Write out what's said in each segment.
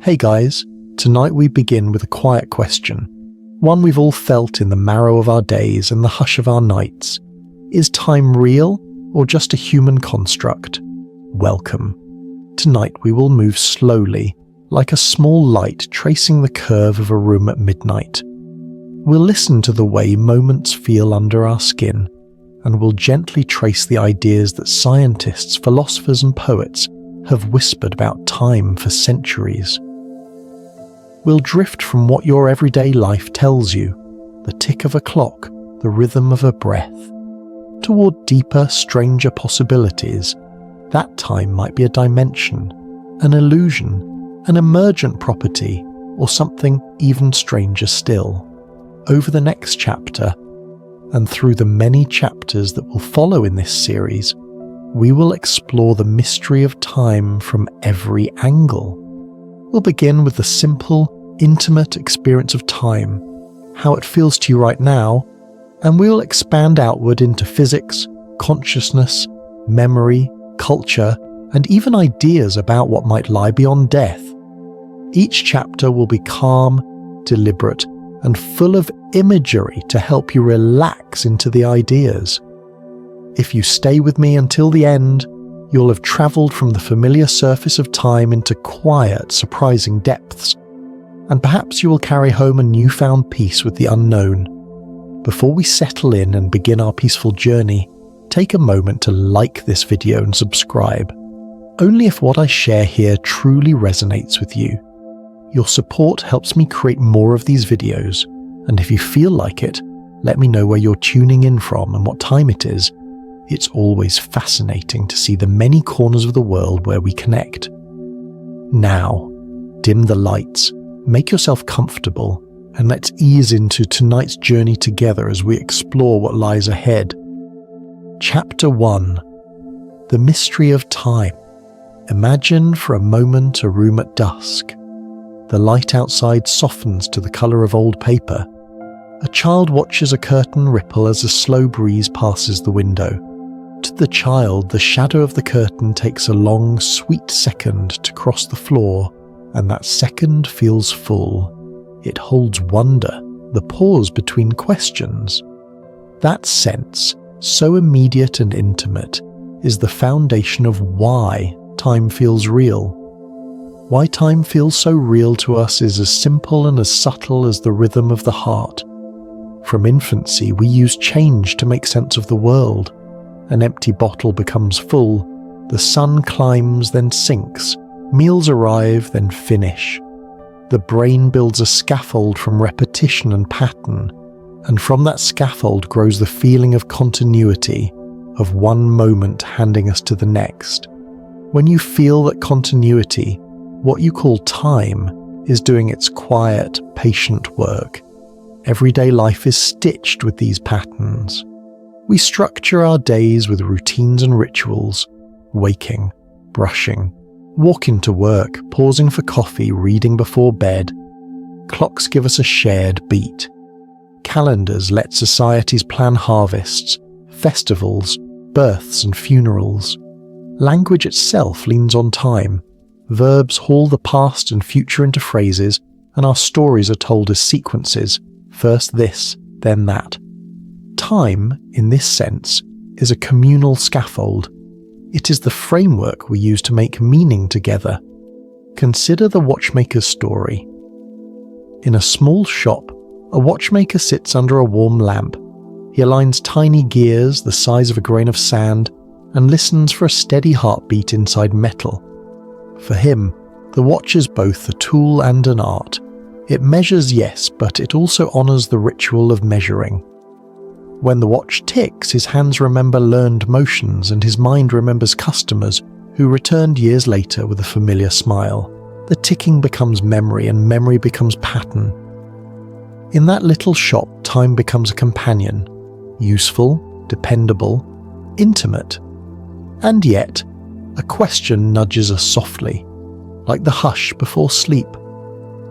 Hey guys, tonight we begin with a quiet question, one we've all felt in the marrow of our days and the hush of our nights. Is time real or just a human construct? Welcome. Tonight we will move slowly, like a small light tracing the curve of a room at midnight. We'll listen to the way moments feel under our skin, and we'll gently trace the ideas that scientists, philosophers and poets have whispered about time for centuries. We'll drift from what your everyday life tells you, the tick of a clock, the rhythm of a breath, toward deeper, stranger possibilities. That time might be a dimension, an illusion, an emergent property, or something even stranger still. Over the next chapter, and through the many chapters that will follow in this series, we will explore the mystery of time from every angle. We'll begin with the simple, intimate experience of time, how it feels to you right now, and we'll expand outward into physics, consciousness, memory, culture, and even ideas about what might lie beyond death. Each chapter will be calm, deliberate, and full of imagery to help you relax into the ideas. If you stay with me until the end, you'll have travelled from the familiar surface of time into quiet, surprising depths, and perhaps you will carry home a newfound peace with the unknown. Before we settle in and begin our peaceful journey, take a moment to like this video and subscribe. Only if what I share here truly resonates with you. Your support helps me create more of these videos, and if you feel like it, let me know where you're tuning in from and what time it is. It's always fascinating to see the many corners of the world where we connect. Now, dim the lights, make yourself comfortable, and let's ease into tonight's journey together as we explore what lies ahead. Chapter 1. The Mystery of Time. Imagine for a moment a room at dusk. The light outside softens to the colour of old paper. A child watches a curtain ripple as a slow breeze passes the window. To the child, the shadow of the curtain takes a long, sweet second to cross the floor, and that second feels full. It holds wonder, the pause between questions. That sense, so immediate and intimate, is the foundation of why time feels real. Why time feels so real to us is as simple and as subtle as the rhythm of the heart. From infancy, we use change to make sense of the world. An empty bottle becomes full, the sun climbs then sinks, meals arrive then finish. The brain builds a scaffold from repetition and pattern, and from that scaffold grows the feeling of continuity, of one moment handing us to the next. When you feel that continuity, what you call time, is doing its quiet, patient work. Everyday life is stitched with these patterns. We structure our days with routines and rituals, waking, brushing, walking to work, pausing for coffee, reading before bed. Clocks give us a shared beat. Calendars let societies plan harvests, festivals, births and funerals. Language itself leans on time. Verbs haul the past and future into phrases, and our stories are told as sequences, first this, then that. Time, in this sense, is a communal scaffold. It is the framework we use to make meaning together. Consider the watchmaker's story. In a small shop, a watchmaker sits under a warm lamp. He aligns tiny gears the size of a grain of sand and listens for a steady heartbeat inside metal. For him, the watch is both a tool and an art. It measures, yes, but it also honours the ritual of measuring. When the watch ticks, his hands remember learned motions and his mind remembers customers who returned years later with a familiar smile. The ticking becomes memory and memory becomes pattern. In that little shop, time becomes a companion, useful, dependable, intimate. And yet, a question nudges us softly, like the hush before sleep.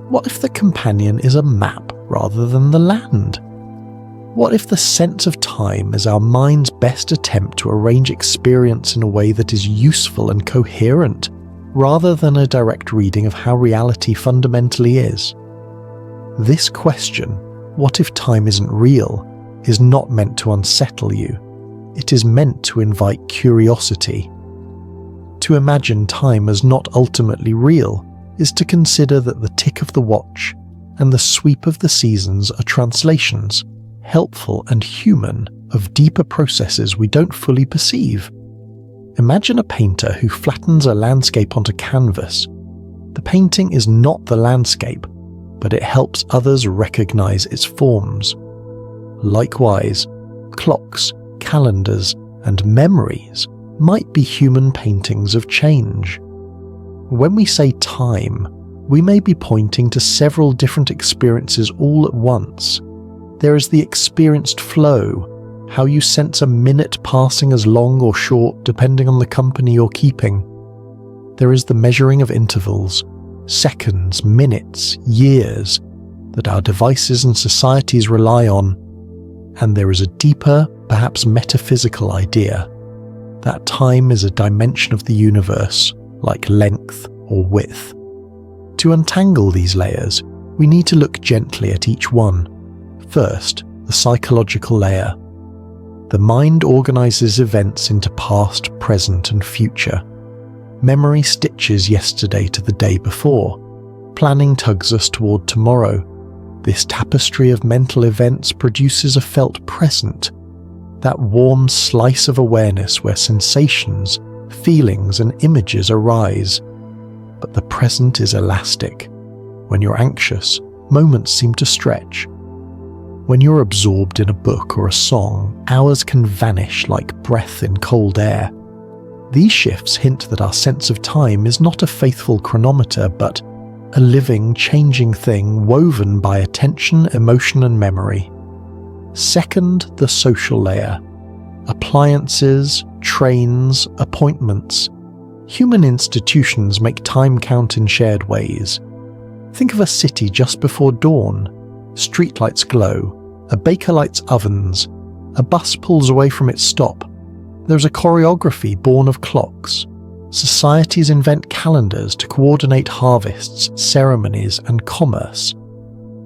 What if the companion is a map rather than the land? What if the sense of time is our mind's best attempt to arrange experience in a way that is useful and coherent, rather than a direct reading of how reality fundamentally is. This question, what if time isn't real, is not meant to unsettle you. It is meant to invite curiosity. To imagine time as not ultimately real is to consider that the tick of the watch and the sweep of the seasons are translations, helpful and human, of deeper processes we don't fully perceive. Imagine a painter who flattens a landscape onto canvas. The painting is not the landscape, but it helps others recognize its forms. Likewise, clocks, calendars, and memories might be human paintings of change. When we say time, we may be pointing to several different experiences all at once. There is the experienced flow, how you sense a minute passing as long or short depending on the company you're keeping. There is the measuring of intervals, seconds, minutes, years, that our devices and societies rely on. And there is a deeper, perhaps metaphysical idea, that time is a dimension of the universe, like length or width. To untangle these layers, we need to look gently at each one. First, the psychological layer. The mind organizes events into past, present, and future. Memory stitches yesterday to the day before. Planning tugs us toward tomorrow. This tapestry of mental events produces a felt present, that warm slice of awareness where sensations, feelings, and images arise. But the present is elastic. When you're anxious, moments seem to stretch. When you're absorbed in a book or a song, hours can vanish like breath in cold air. These shifts hint that our sense of time is not a faithful chronometer, but a living, changing thing woven by attention, emotion, and memory. Second, the social layer. Appliances, trains, appointments. Human institutions make time count in shared ways. Think of a city just before dawn. Streetlights glow. A baker lights ovens. A bus pulls away from its stop. There's a choreography born of clocks. Societies invent calendars to coordinate harvests, ceremonies, and commerce.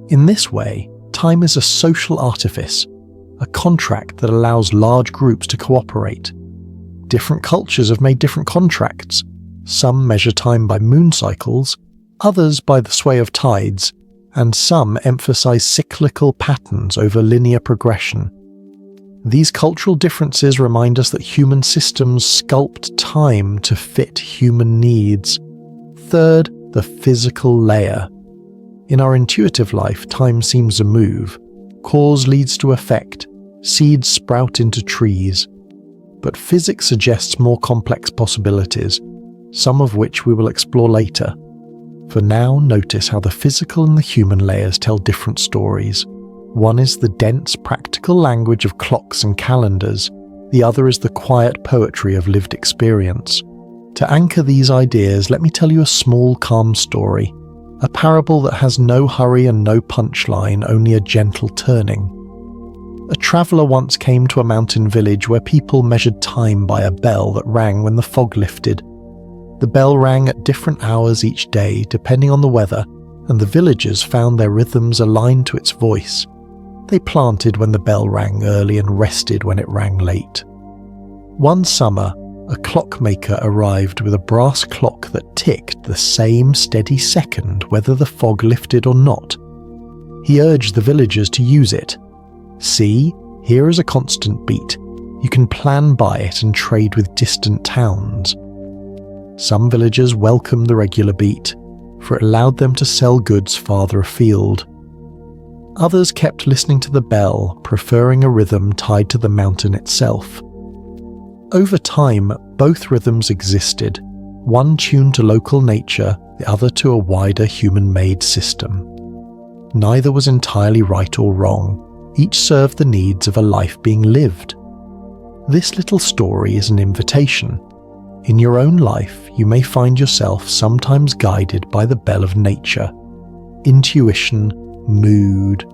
In this way, time is a social artifice, a contract that allows large groups to cooperate. Different cultures have made different contracts. Some measure time by moon cycles, others by the sway of tides, and some emphasize cyclical patterns over linear progression. These cultural differences remind us that human systems sculpt time to fit human needs. Third, the physical layer. In our intuitive life, time seems a move. Cause leads to effect. Seeds sprout into trees. But physics suggests more complex possibilities, some of which we will explore later. For now, notice how the physical and the human layers tell different stories. One is the dense, practical language of clocks and calendars. The other is the quiet poetry of lived experience. To anchor these ideas, let me tell you a small, calm story. A parable that has no hurry and no punchline, only a gentle turning. A traveller once came to a mountain village where people measured time by a bell that rang when the fog lifted. The bell rang at different hours each day, depending on the weather, and the villagers found their rhythms aligned to its voice. They planted when the bell rang early and rested when it rang late. One summer, a clockmaker arrived with a brass clock that ticked the same steady second whether the fog lifted or not. He urged the villagers to use it. See, here is a constant beat. You can plan by it and trade with distant towns. Some villagers welcomed the regular beat, for it allowed them to sell goods farther afield. Others kept listening to the bell, preferring a rhythm tied to the mountain itself. Over time, both rhythms existed, one tuned to local nature, the other to a wider human-made system. Neither was entirely right or wrong. Each served the needs of a life being lived. This little story is an invitation. In your own life, you may find yourself sometimes guided by the bell of nature, intuition, mood,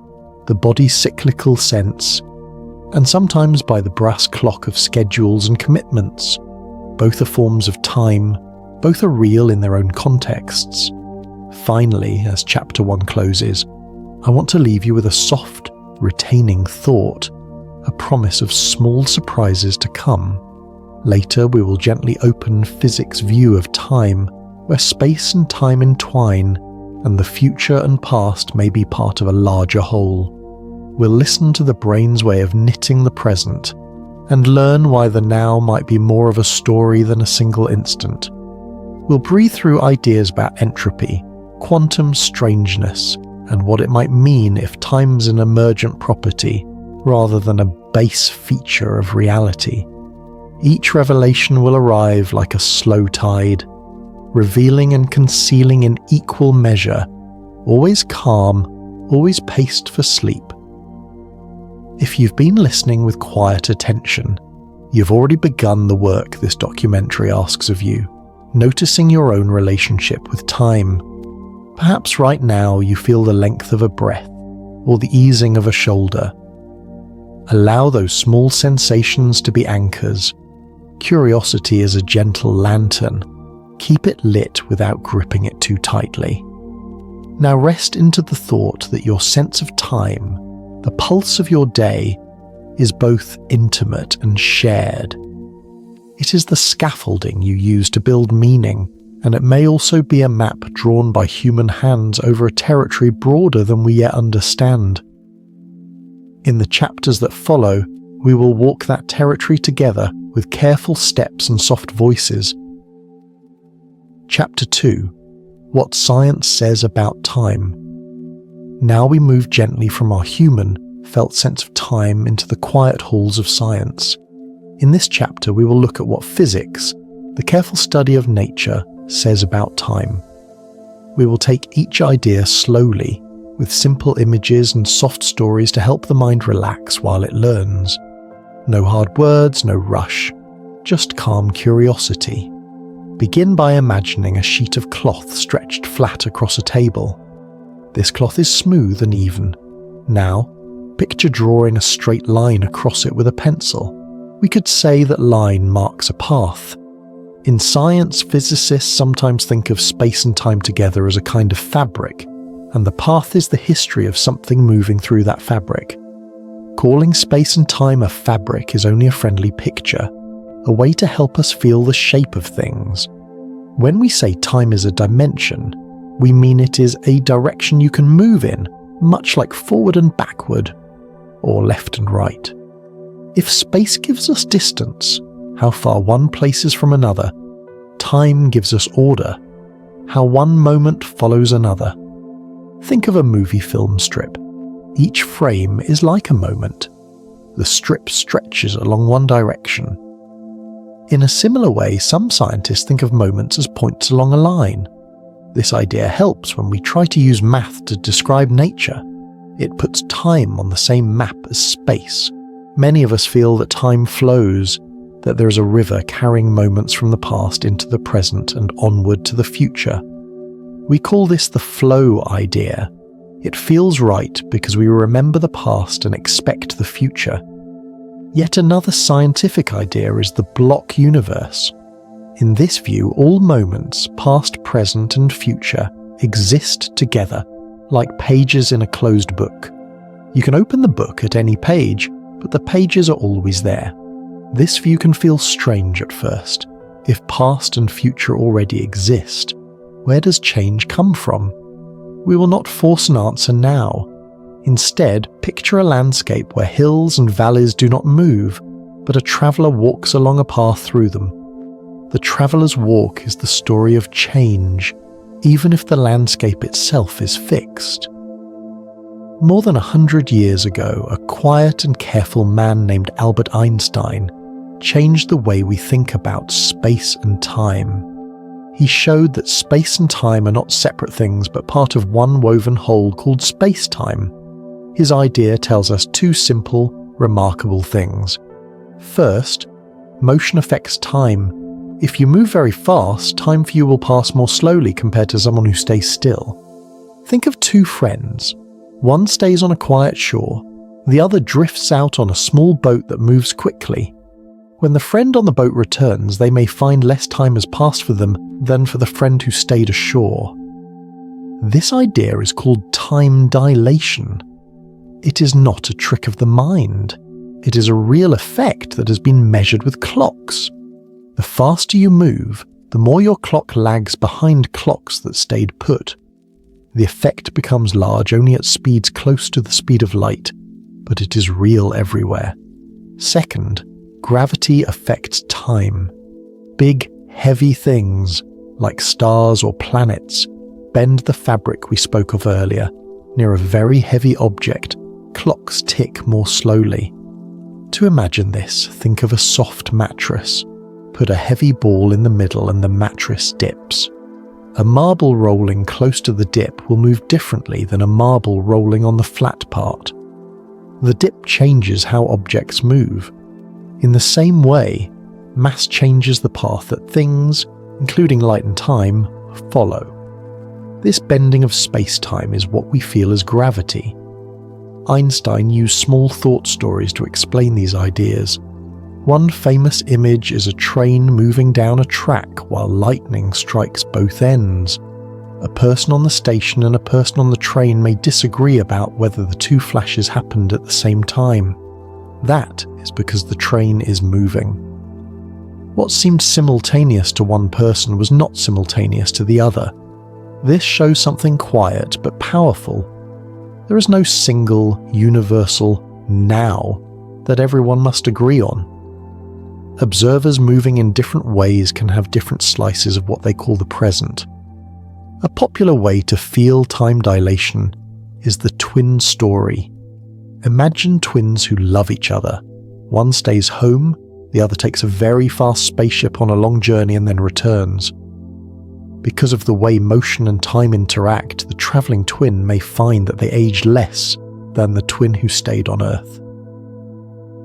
the body's cyclical sense, and sometimes by the brass clock of schedules and commitments. Both are forms of time, Both are real in their own contexts. Finally, as chapter 1 closes, I want to leave you with a soft, retaining thought, a promise of small surprises to come. Later, we will gently open physics' view of time, where space and time entwine, and the future and past may be part of a larger whole. We'll listen to the brain's way of knitting the present, and learn why the now might be more of a story than a single instant. We'll breathe through ideas about entropy, quantum strangeness, and what it might mean if time's an emergent property rather than a base feature of reality. Each revelation will arrive like a slow tide, revealing and concealing in equal measure, always calm, always paced for sleep. If you've been listening with quiet attention, you've already begun the work this documentary asks of you, noticing your own relationship with time. Perhaps right now you feel the length of a breath or the easing of a shoulder. Allow those small sensations to be anchors. Curiosity is a gentle lantern. Keep it lit without gripping it too tightly. Now rest into the thought that your sense of time, the pulse of your day, is both intimate and shared. It is the scaffolding you use to build meaning, and it may also be a map drawn by human hands over a territory broader than we yet understand. In the chapters that follow, we will walk that territory together with careful steps and soft voices. Chapter 2: What Science Says About Time. Now we move gently from our human, felt sense of time into the quiet halls of science. In this chapter we will look at what physics, the careful study of nature, says about time. We will take each idea slowly, with simple images and soft stories to help the mind relax while it learns. No hard words, no rush, just calm curiosity. Begin by imagining a sheet of cloth stretched flat across a table. This cloth is smooth and even. Now, picture drawing a straight line across it with a pencil. We could say that line marks a path. In science, physicists sometimes think of space and time together as a kind of fabric, and the path is the history of something moving through that fabric. Calling space and time a fabric is only a friendly picture, a way to help us feel the shape of things. When we say time is a dimension, we mean it is a direction you can move in, much like forward and backward, or left and right. If space gives us distance, how far one place is from another, time gives us order, how one moment follows another. Think of a movie film strip. Each frame is like a moment. The strip stretches along one direction. In a similar way, some scientists think of moments as points along a line. This idea helps when we try to use math to describe nature. It puts time on the same map as space. Many of us feel that time flows, that there is a river carrying moments from the past into the present and onward to the future. We call this the flow idea. It feels right because we remember the past and expect the future. Yet another scientific idea is the block universe. In this view, all moments, past, present, and future, exist together, like pages in a closed book. You can open the book at any page, but the pages are always there. This view can feel strange at first. If past and future already exist, where does change come from? We will not force an answer now. Instead, picture a landscape where hills and valleys do not move, but a traveller walks along a path through them. The traveller's walk is the story of change, even if the landscape itself is fixed. More than 100 years ago, a quiet and careful man named Albert Einstein changed the way we think about space and time. He showed that space and time are not separate things but part of one woven whole called space-time. His idea tells us two simple, remarkable things. First, motion affects time. If you move very fast, time for you will pass more slowly compared to someone who stays still. Think of two friends. One stays on a quiet shore, the other drifts out on a small boat that moves quickly. When the friend on the boat returns, they may find less time has passed for them than for the friend who stayed ashore. This idea is called time dilation. It is not a trick of the mind. It is a real effect that has been measured with clocks. The faster you move, the more your clock lags behind clocks that stayed put. The effect becomes large only at speeds close to the speed of light, but it is real everywhere. Second, gravity affects time. Big, heavy things, like stars or planets, bend the fabric we spoke of earlier. Near a very heavy object, clocks tick more slowly. To imagine this, think of a soft mattress. Put a heavy ball in the middle and the mattress dips. A marble rolling close to the dip will move differently than a marble rolling on the flat part. The dip changes how objects move. In the same way, mass changes the path that things, including light and time, follow. This bending of space-time is what we feel as gravity. Einstein used small thought stories to explain these ideas. One famous image is a train moving down a track while lightning strikes both ends. A person on the station and a person on the train may disagree about whether the two flashes happened at the same time. That is because the train is moving. What seemed simultaneous to one person was not simultaneous to the other. This shows something quiet but powerful. There is no single, universal now that everyone must agree on. Observers moving in different ways can have different slices of what they call the present. A popular way to feel time dilation is the twin story. Imagine twins who love each other. One stays home, the other takes a very fast spaceship on a long journey and then returns. Because of the way motion and time interact, the travelling twin may find that they age less than the twin who stayed on Earth.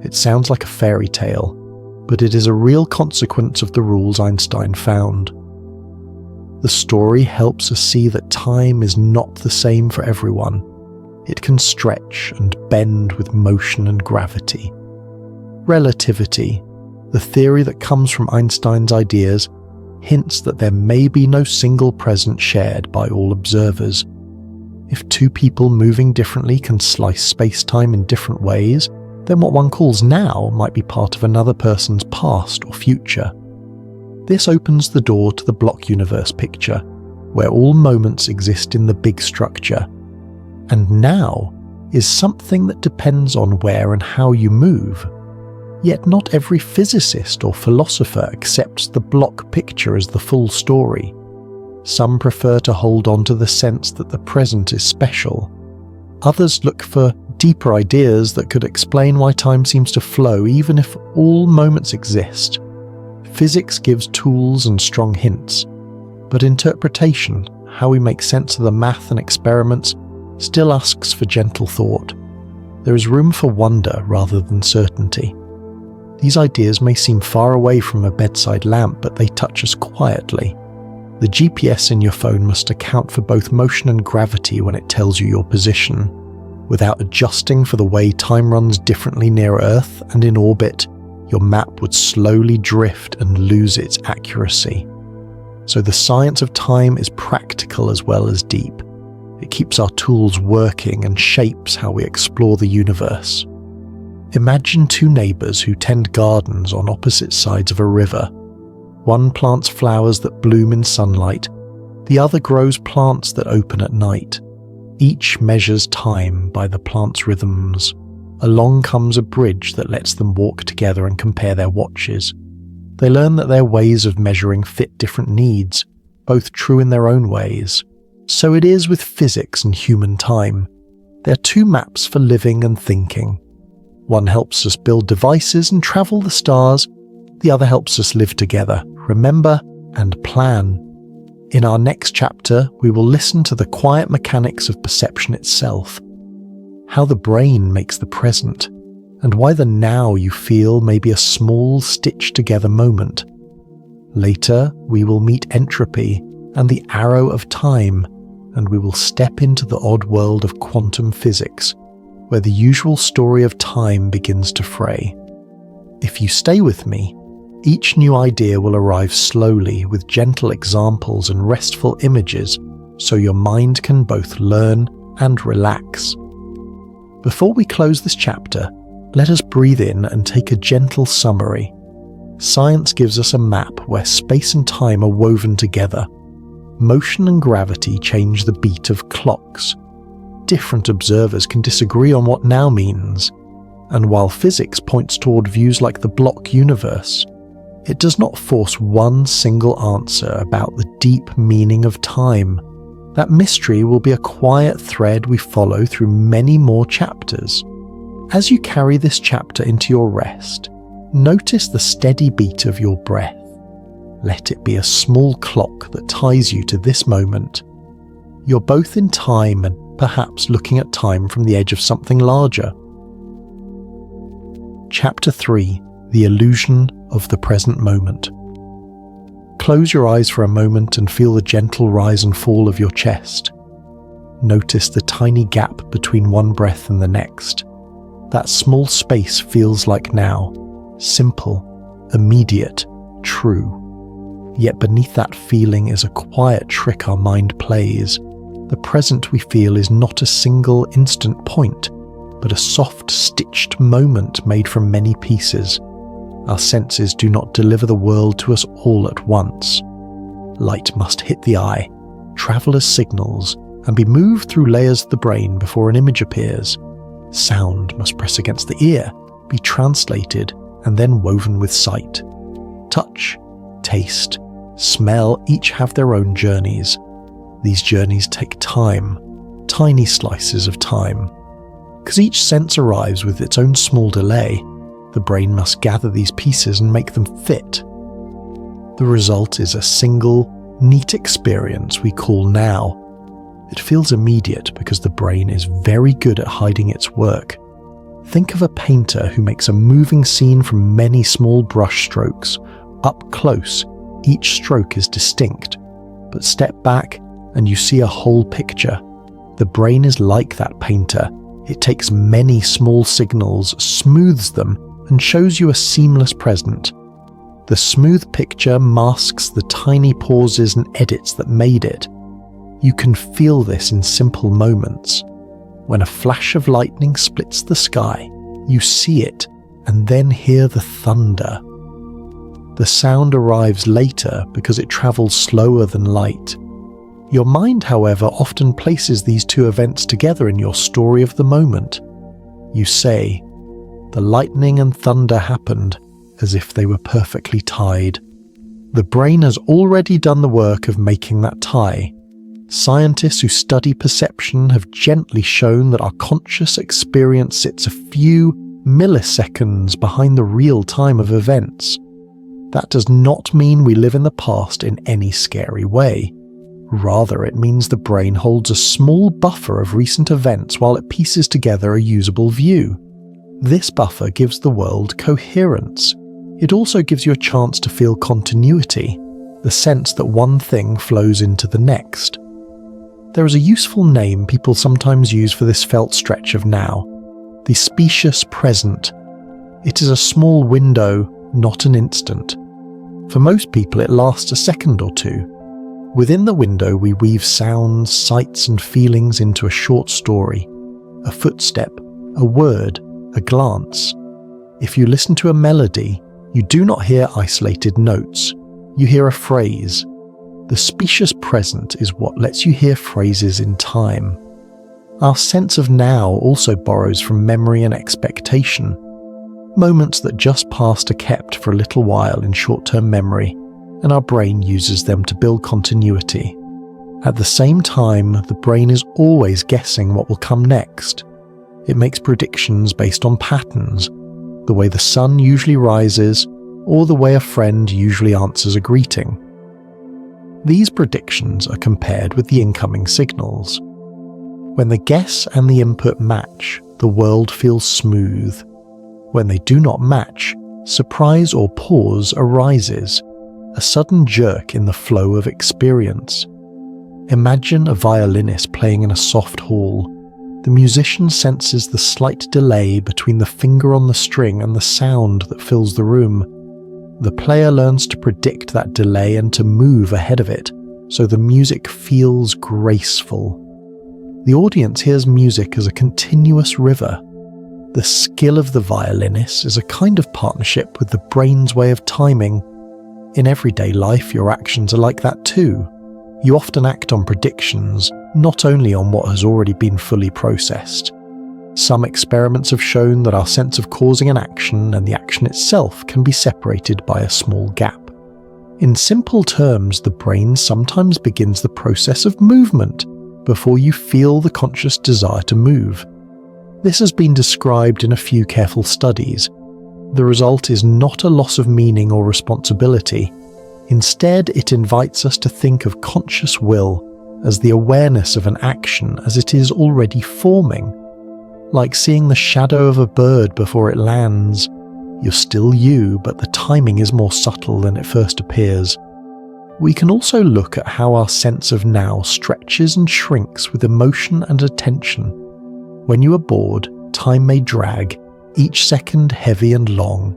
It sounds like a fairy tale, but it is a real consequence of the rules Einstein found. The story helps us see that time is not the same for everyone. It can stretch and bend with motion and gravity. Relativity, the theory that comes from Einstein's ideas, hints that there may be no single present shared by all observers. If two people moving differently can slice space-time in different ways, then what one calls now might be part of another person's past or future. This opens the door to the block universe picture, where all moments exist in the big structure. And now is something that depends on where and how you move. Yet not every physicist or philosopher accepts the block picture as the full story. Some prefer to hold on to the sense that the present is special. Others look for deeper ideas that could explain why time seems to flow even if all moments exist. Physics gives tools and strong hints, but interpretation, how we make sense of the math and experiments, still asks for gentle thought. There is room for wonder rather than certainty. These ideas may seem far away from a bedside lamp, but they touch us quietly. The GPS in your phone must account for both motion and gravity when it tells you your position. Without adjusting for the way time runs differently near Earth and in orbit, your map would slowly drift and lose its accuracy. So the science of time is practical as well as deep. It keeps our tools working and shapes how we explore the universe. Imagine two neighbours who tend gardens on opposite sides of a river. One plants flowers that bloom in sunlight, the other grows plants that open at night. Each measures time by the plant's rhythms. Along comes a bridge that lets them walk together and compare their watches. They learn that their ways of measuring fit different needs, both true in their own ways. So it is with physics and human time. They're two maps for living and thinking. One helps us build devices and travel the stars, the other helps us live together, remember, and plan. In our next chapter, we will listen to the quiet mechanics of perception itself, how the brain makes the present, and why the now you feel may be a small stitched-together moment. Later, we will meet entropy and the arrow of time, and we will step into the odd world of quantum physics, where the usual story of time begins to fray. If you stay with me, each new idea will arrive slowly with gentle examples and restful images so your mind can both learn and relax. Before we close this chapter, let us breathe in and take a gentle summary. Science gives us a map where space and time are woven together. Motion and gravity change the beat of clocks. Different observers can disagree on what now means. And while physics points toward views like the block universe, it does not force one single answer about the deep meaning of time. That mystery will be a quiet thread we follow through many more chapters. As you carry this chapter into your rest, notice the steady beat of your breath. Let it be a small clock that ties you to this moment. You're both in time and perhaps looking at time from the edge of something larger. Chapter 3: The Illusion of the Present Moment. Close your eyes for a moment and feel the gentle rise and fall of your chest. Notice the tiny gap between one breath and the next. That small space feels like now, simple, immediate, true. Yet beneath that feeling is a quiet trick our mind plays. The present we feel is not a single instant point, but a soft, stitched moment made from many pieces. Our senses do not deliver the world to us all at once. Light must hit the eye, travel as signals, and be moved through layers of the brain before an image appears. Sound must press against the ear, be translated, and then woven with sight. Touch, taste, smell each have their own journeys. These journeys take time, tiny slices of time. Because each sense arrives with its own small delay, the brain must gather these pieces and make them fit. The result is a single, neat experience we call now. It feels immediate because the brain is very good at hiding its work. Think of a painter who makes a moving scene from many small brush strokes. Up close, each stroke is distinct, but step back and you see a whole picture. The brain is like that painter. It takes many small signals, smooths them, and shows you a seamless present. The smooth picture masks the tiny pauses and edits that made it. You can feel this in simple moments. When a flash of lightning splits the sky, you see it and then hear the thunder. The sound arrives later because it travels slower than light. Your mind, however, often places these two events together in your story of the moment. You say, "The lightning and thunder happened," as if they were perfectly tied. The brain has already done the work of making that tie. Scientists who study perception have gently shown that our conscious experience sits a few milliseconds behind the real time of events. That does not mean we live in the past in any scary way. Rather, it means the brain holds a small buffer of recent events while it pieces together a usable view. This buffer gives the world coherence. It also gives you a chance to feel continuity, the sense that one thing flows into the next. There is a useful name people sometimes use for this felt stretch of now: the specious present. It is a small window, not an instant. For most people, it lasts a second or two. Within the window, we weave sounds, sights, and feelings into a short story. A footstep, a word, a glance. If you listen to a melody, you do not hear isolated notes. You hear a phrase. The specious present is what lets you hear phrases in time. Our sense of now also borrows from memory and expectation. Moments that just passed are kept for a little while in short-term memory, and our brain uses them to build continuity. At the same time, the brain is always guessing what will come next. It makes predictions based on patterns, the way the sun usually rises, or the way a friend usually answers a greeting. These predictions are compared with the incoming signals. When the guess and the input match, the world feels smooth. When they do not match, surprise or pause arises, a sudden jerk in the flow of experience. Imagine a violinist playing in a soft hall. the musician senses the slight delay between the finger on the string and the sound that fills the room. The player learns to predict that delay and to move ahead of it, so the music feels graceful. The audience hears music as a continuous river. The skill of the violinist is a kind of partnership with the brain's way of timing. In everyday life, your actions are like that too. You often act on predictions, not only on what has already been fully processed. Some experiments have shown that our sense of causing an action and the action itself can be separated by a small gap. In simple terms, the brain sometimes begins the process of movement before you feel the conscious desire to move. This has been described in a few careful studies. The result is not a loss of meaning or responsibility. Instead, it invites us to think of conscious will as the awareness of an action as it is already forming. Like seeing the shadow of a bird before it lands. You're still you, but the timing is more subtle than it first appears. We can also look at how our sense of now stretches and shrinks with emotion and attention. When you are bored, time may drag, each second heavy and long.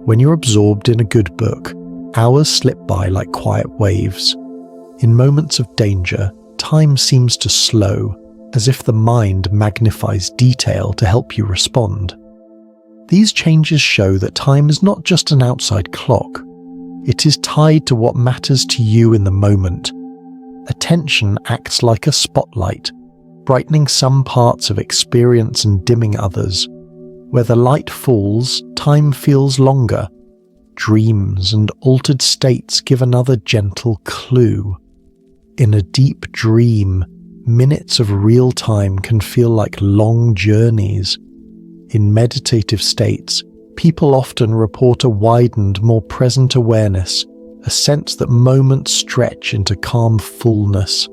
When you're absorbed in a good book, hours slip by like quiet waves. In moments of danger, time seems to slow, as if the mind magnifies detail to help you respond. These changes show that time is not just an outside clock. It is tied to what matters to you in the moment. Attention acts like a spotlight, brightening some parts of experience and dimming others. Where the light falls, time feels longer. Dreams and altered states give another gentle clue. In a deep dream, minutes of real time can feel like long journeys. In meditative states, people often report a widened, more present awareness, a sense that moments stretch into calm fullness.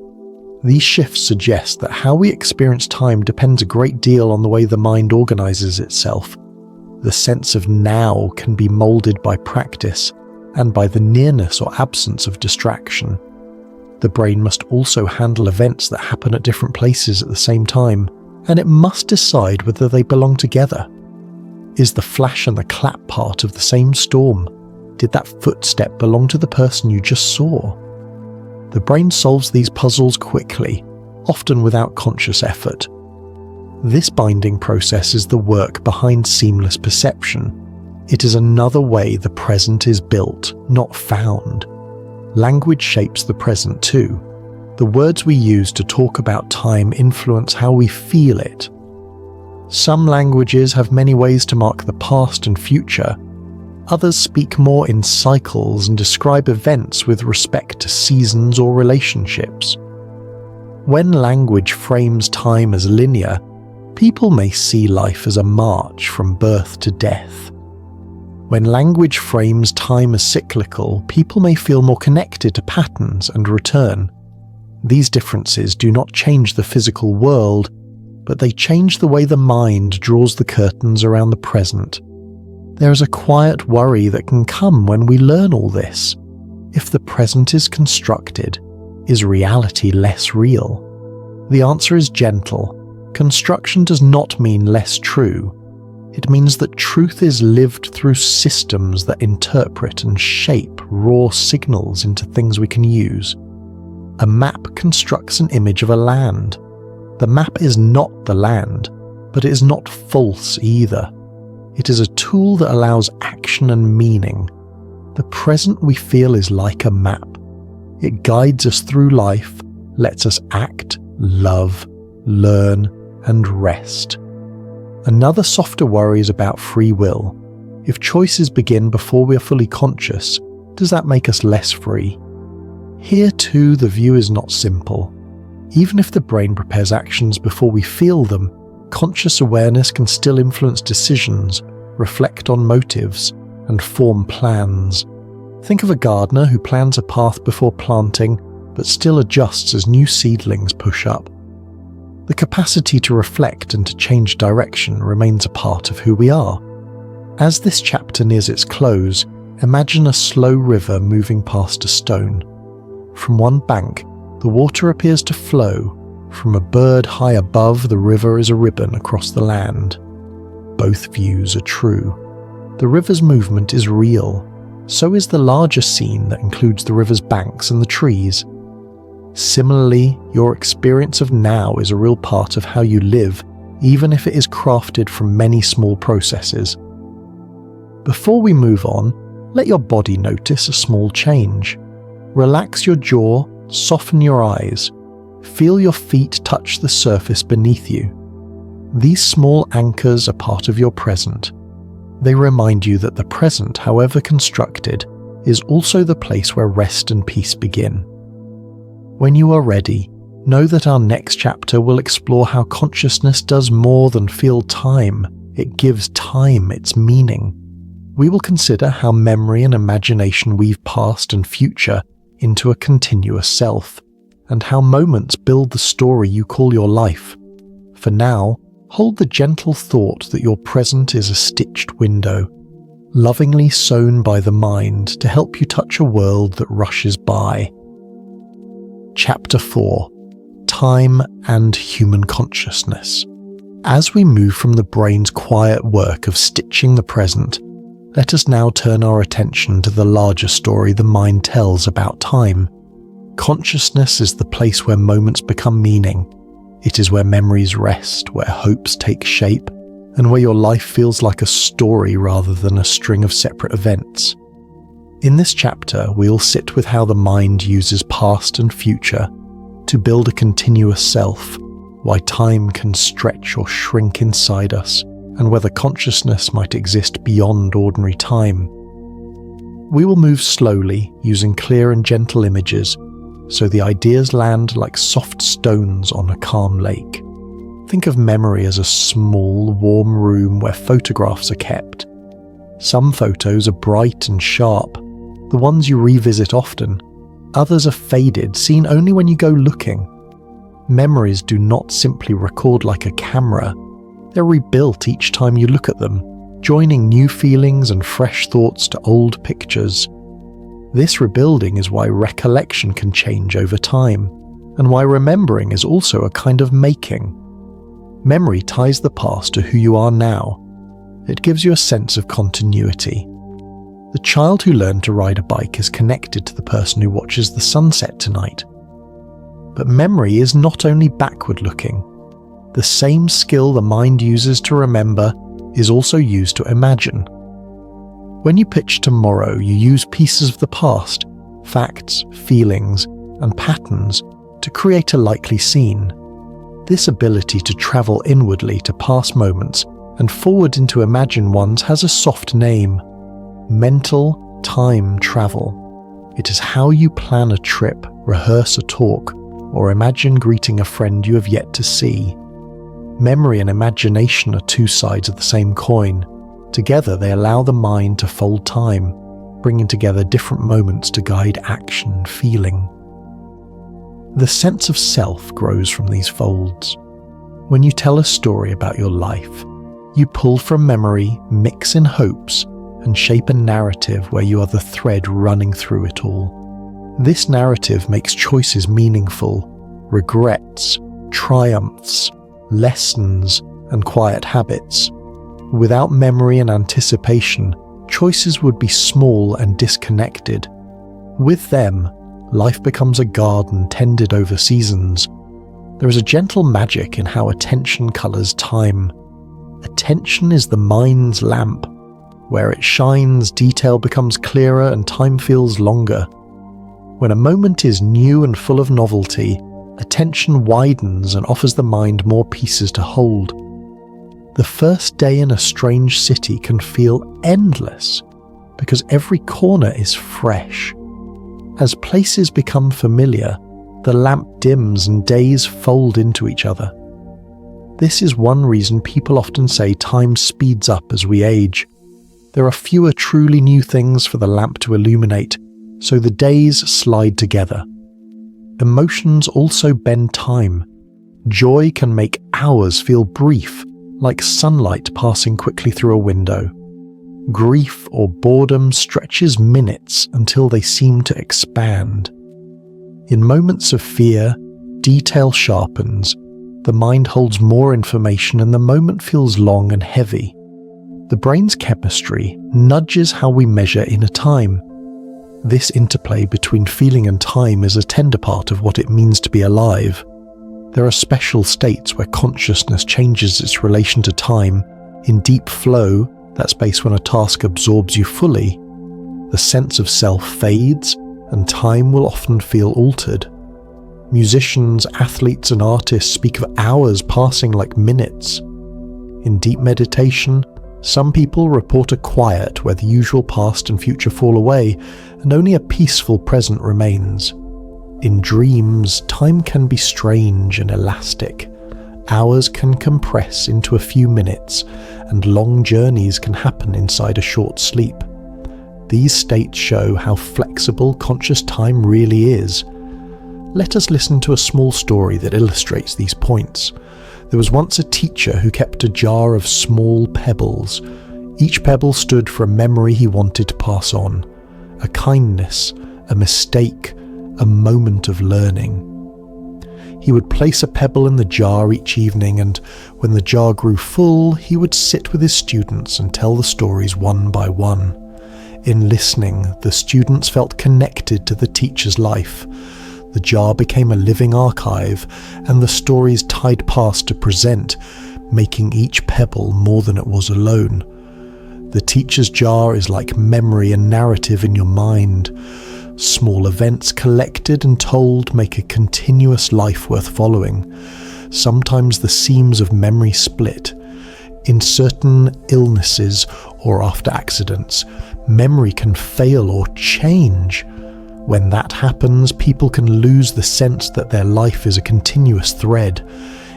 These shifts suggest that how we experience time depends a great deal on the way the mind organizes itself. The sense of now can be molded by practice and by the nearness or absence of distraction. The brain must also handle events that happen at different places at the same time, and it must decide whether they belong together. Is the flash and the clap part of the same storm? Did that footstep belong to the person you just saw? The brain solves these puzzles quickly, often without conscious effort. This binding process is the work behind seamless perception. It is another way the present is built, not found. Language shapes the present too. The words we use to talk about time influence how we feel it. Some languages have many ways to mark the past and future. Others speak more in cycles and describe events with respect to seasons or relationships. When language frames time as linear, people may see life as a march from birth to death. When language frames time as cyclical, people may feel more connected to patterns and return. These differences do not change the physical world, but they change the way the mind draws the curtains around the present. There is a quiet worry that can come when we learn all this. If the present is constructed, is reality less real? The answer is gentle. Construction does not mean less true. It means that truth is lived through systems that interpret and shape raw signals into things we can use. A map constructs an image of a land. The map is not the land, but it is not false either. It is a tool that allows action and meaning. The present we feel is like a map. It guides us through life, lets us act, love, learn, and rest. Another softer worry is about free will. If choices begin before we are fully conscious, does that make us less free? Here too, the view is not simple. Even if the brain prepares actions before we feel them, conscious awareness can still influence decisions, reflect on motives, and form plans. Think of a gardener who plans a path before planting, but still adjusts as new seedlings push up. The capacity to reflect and to change direction remains a part of who we are. As this chapter nears its close, imagine a slow river moving past a stone. From one bank, the water appears to flow, From a bird high above, the river is a ribbon across the land. Both views are true. The river's movement is real. So is the larger scene that includes the river's banks and the trees. Similarly, your experience of now is a real part of how you live, even if it is crafted from many small processes. Before we move on, let your body notice a small change. Relax your jaw, soften your eyes. Feel your feet touch the surface beneath you. These small anchors are part of your present. They remind you that the present, however constructed, is also the place where rest and peace begin. When you are ready, know that our next chapter will explore how consciousness does more than feel time. It gives time its meaning. We will consider how memory and imagination weave past and future into a continuous self, and how moments build the story you call your life. For now, hold the gentle thought that your present is a stitched window, lovingly sewn by the mind to help you touch a world that rushes by. Chapter 4: Time and Human Consciousness. As we move from the brain's quiet work of stitching the present, let us now turn our attention to the larger story the mind tells about time. Consciousness is the place where moments become meaning. It is where memories rest, where hopes take shape, and where your life feels like a story rather than a string of separate events. In this chapter, we'll sit with how the mind uses past and future to build a continuous self, why time can stretch or shrink inside us, and whether consciousness might exist beyond ordinary time. We will move slowly, using clear and gentle images, so the ideas land like soft stones on a calm lake. Think of memory as a small, warm room where photographs are kept. Some photos are bright and sharp, the ones you revisit often. Others are faded, seen only when you go looking. Memories do not simply record like a camera. They're rebuilt each time you look at them, joining new feelings and fresh thoughts to old pictures. This rebuilding is why recollection can change over time, and why remembering is also a kind of making. Memory ties the past to who you are now. It gives you a sense of continuity. The child who learned to ride a bike is connected to the person who watches the sunset tonight. But memory is not only backward-looking. The same skill the mind uses to remember is also used to imagine. When you pitch tomorrow, you use pieces of the past, facts, feelings, and patterns to create a likely scene. This ability to travel inwardly to past moments and forward into imagined ones has a soft name: mental time travel. It is how you plan a trip, rehearse a talk, or imagine greeting a friend you have yet to see. Memory and imagination are two sides of the same coin. Together they allow the mind to fold time, bringing together different moments to guide action and feeling. The sense of self grows from these folds. When you tell a story about your life, you pull from memory, mix in hopes, and shape a narrative where you are the thread running through it all. This narrative makes choices meaningful, regrets, triumphs, lessons, and quiet habits. Without memory and anticipation, choices would be small and disconnected. With them, life becomes a garden tended over seasons. There is a gentle magic in how attention colors time. Attention is the mind's lamp. Where it shines, detail becomes clearer and time feels longer. When a moment is new and full of novelty, attention widens and offers the mind more pieces to hold. The first day in a strange city can feel endless because every corner is fresh. As places become familiar, the lamp dims and days fold into each other. This is one reason people often say time speeds up as we age. There are fewer truly new things for the lamp to illuminate, so the days slide together. Emotions also bend time. Joy can make hours feel brief, like sunlight passing quickly through a window. Grief or boredom stretches minutes until they seem to expand. In moments of fear, detail sharpens, the mind holds more information and the moment feels long and heavy. The brain's chemistry nudges how we measure inner time. This interplay between feeling and time is a tender part of what it means to be alive. There are special states where consciousness changes its relation to time. In deep flow, that space when a task absorbs you fully, the sense of self fades and time will often feel altered. Musicians, athletes and artists speak of hours passing like minutes. In deep meditation, some people report a quiet where the usual past and future fall away and only a peaceful present remains. In dreams, time can be strange and elastic. Hours can compress into a few minutes, and long journeys can happen inside a short sleep. These states show how flexible conscious time really is. Let us listen to a small story that illustrates these points. There was once a teacher who kept a jar of small pebbles. Each pebble stood for a memory he wanted to pass on, a kindness, a mistake, a moment of learning. He would place a pebble in the jar each evening, and when the jar grew full, he would sit with his students and tell the stories one by one. In listening, the students felt connected to the teacher's life. The jar became a living archive, and the stories tied past to present, making each pebble more than it was alone. The teacher's jar is like memory and narrative in your mind. Small events collected and told make a continuous life worth following. Sometimes the seams of memory split. In certain illnesses or after accidents, memory can fail or change. When that happens, people can lose the sense that their life is a continuous thread.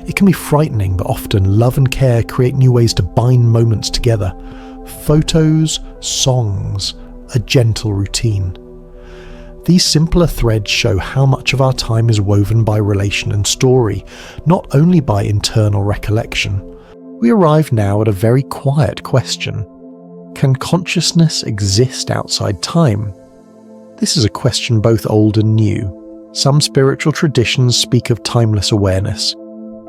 It can be frightening, but often love and care create new ways to bind moments together. Photos, songs, a gentle routine. These simpler threads show how much of our time is woven by relation and story, not only by internal recollection. We arrive now at a very quiet question. Can consciousness exist outside time? This is a question both old and new. Some spiritual traditions speak of timeless awareness,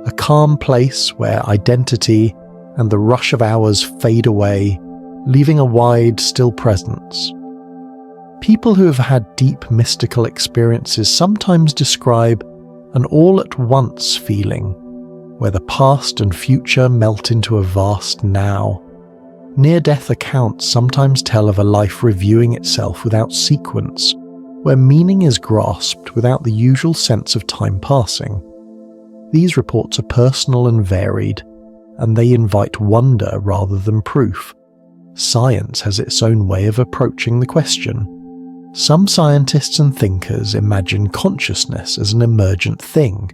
a calm place where identity and the rush of hours fade away, leaving a wide, still presence. People who have had deep mystical experiences sometimes describe an all-at-once feeling, where the past and future melt into a vast now. Near-death accounts sometimes tell of a life reviewing itself without sequence, where meaning is grasped without the usual sense of time passing. These reports are personal and varied, and they invite wonder rather than proof. Science has its own way of approaching the question. Some scientists and thinkers imagine consciousness as an emergent thing,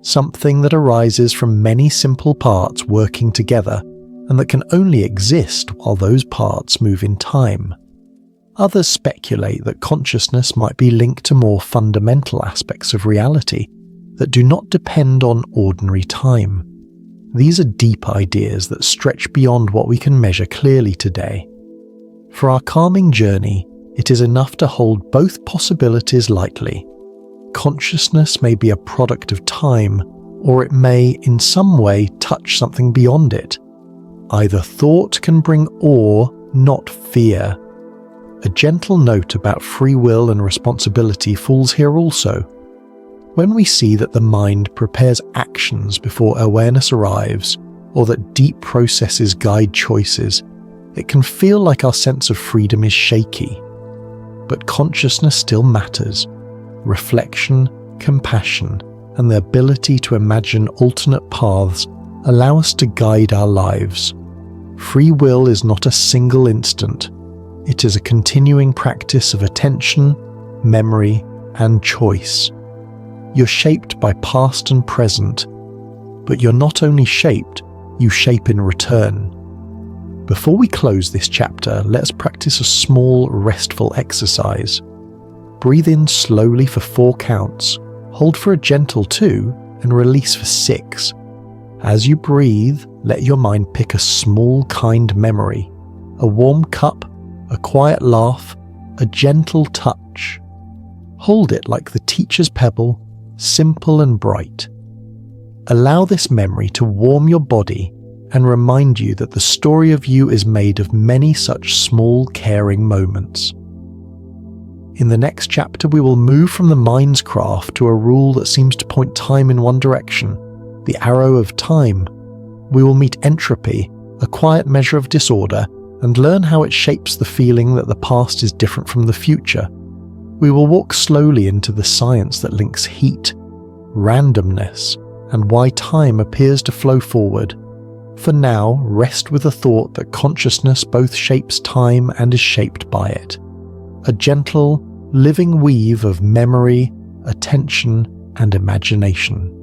something that arises from many simple parts working together and that can only exist while those parts move in time. Others speculate that consciousness might be linked to more fundamental aspects of reality that do not depend on ordinary time. These are deep ideas that stretch beyond what we can measure clearly today. For our calming journey, it is enough to hold both possibilities lightly. Consciousness may be a product of time, or it may, in some way, touch something beyond it. Either thought can bring awe, not fear. A gentle note about free will and responsibility falls here also. When we see that the mind prepares actions before awareness arrives, or that deep processes guide choices, it can feel like our sense of freedom is shaky. But consciousness still matters. Reflection, compassion, and the ability to imagine alternate paths allow us to guide our lives. Free will is not a single instant. It is a continuing practice of attention, memory, and choice. You're shaped by past and present, but you're not only shaped, you shape in return. Before we close this chapter, let's practice a small, restful exercise. Breathe in slowly for 4 counts, hold for a gentle 2, and release for 6. As you breathe, let your mind pick a small, kind memory, a warm cup, a quiet laugh, a gentle touch. Hold it like the teacher's pebble, simple and bright. Allow this memory to warm your body and remind you that the story of you is made of many such small, caring moments. In the next chapter, we will move from the mind's craft to a rule that seems to point time in one direction, the arrow of time. We will meet entropy, a quiet measure of disorder, and learn how it shapes the feeling that the past is different from the future. We will walk slowly into the science that links heat, randomness, and why time appears to flow forward. For now, rest with the thought that consciousness both shapes time and is shaped by it. A gentle, living weave of memory, attention, and imagination.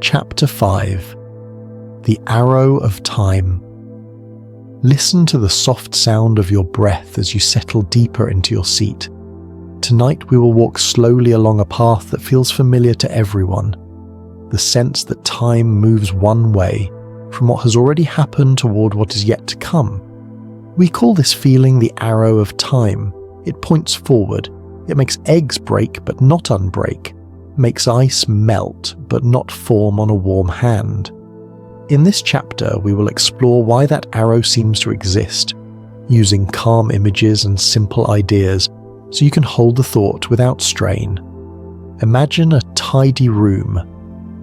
Chapter 5. The Arrow of Time. Listen to the soft sound of your breath as you settle deeper into your seat. Tonight we will walk slowly along a path that feels familiar to everyone. The sense that time moves one way, from what has already happened toward what is yet to come. We call this feeling the arrow of time. It points forward. It makes eggs break but not unbreak. Makes ice melt but not form on a warm hand. In this chapter, we will explore why that arrow seems to exist, using calm images and simple ideas so you can hold the thought without strain. Imagine a tidy room.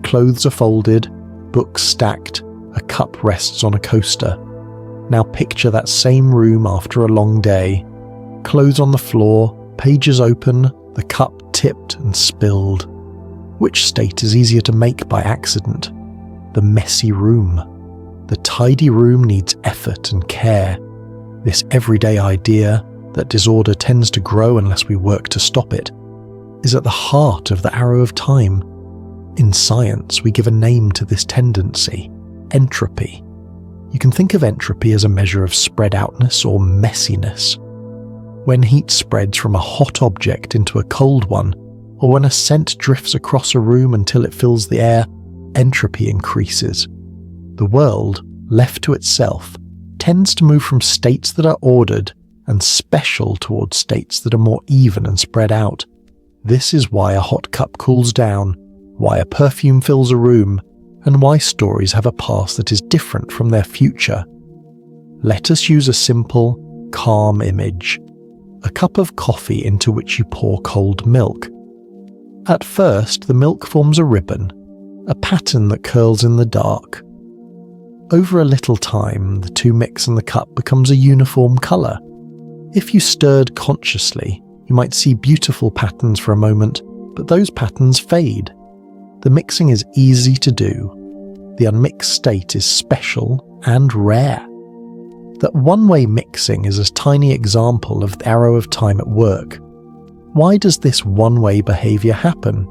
Clothes are folded, books stacked, a cup rests on a coaster. Now picture that same room after a long day. Clothes on the floor, pages open, the cup tipped and spilled. Which state is easier to make by accident? The messy room. The tidy room needs effort and care. This everyday idea, that disorder tends to grow unless we work to stop it, is at the heart of the arrow of time. In science, we give a name to this tendency: entropy. You can think of entropy as a measure of spread outness or messiness. When heat spreads from a hot object into a cold one, or when a scent drifts across a room until it fills the air, entropy increases. The world, left to itself, tends to move from states that are ordered and special towards states that are more even and spread out. This is why a hot cup cools down, why a perfume fills a room, and why stories have a past that is different from their future. Let us use a simple, calm image. A cup of coffee into which you pour cold milk. At first, the milk forms a ribbon, a pattern that curls in the dark. Over a little time, the two mix and the cup becomes a uniform colour. If you stirred consciously, you might see beautiful patterns for a moment, but those patterns fade. The mixing is easy to do. The unmixed state is special and rare. That one-way mixing is a tiny example of the arrow of time at work. Why does this one-way behaviour happen?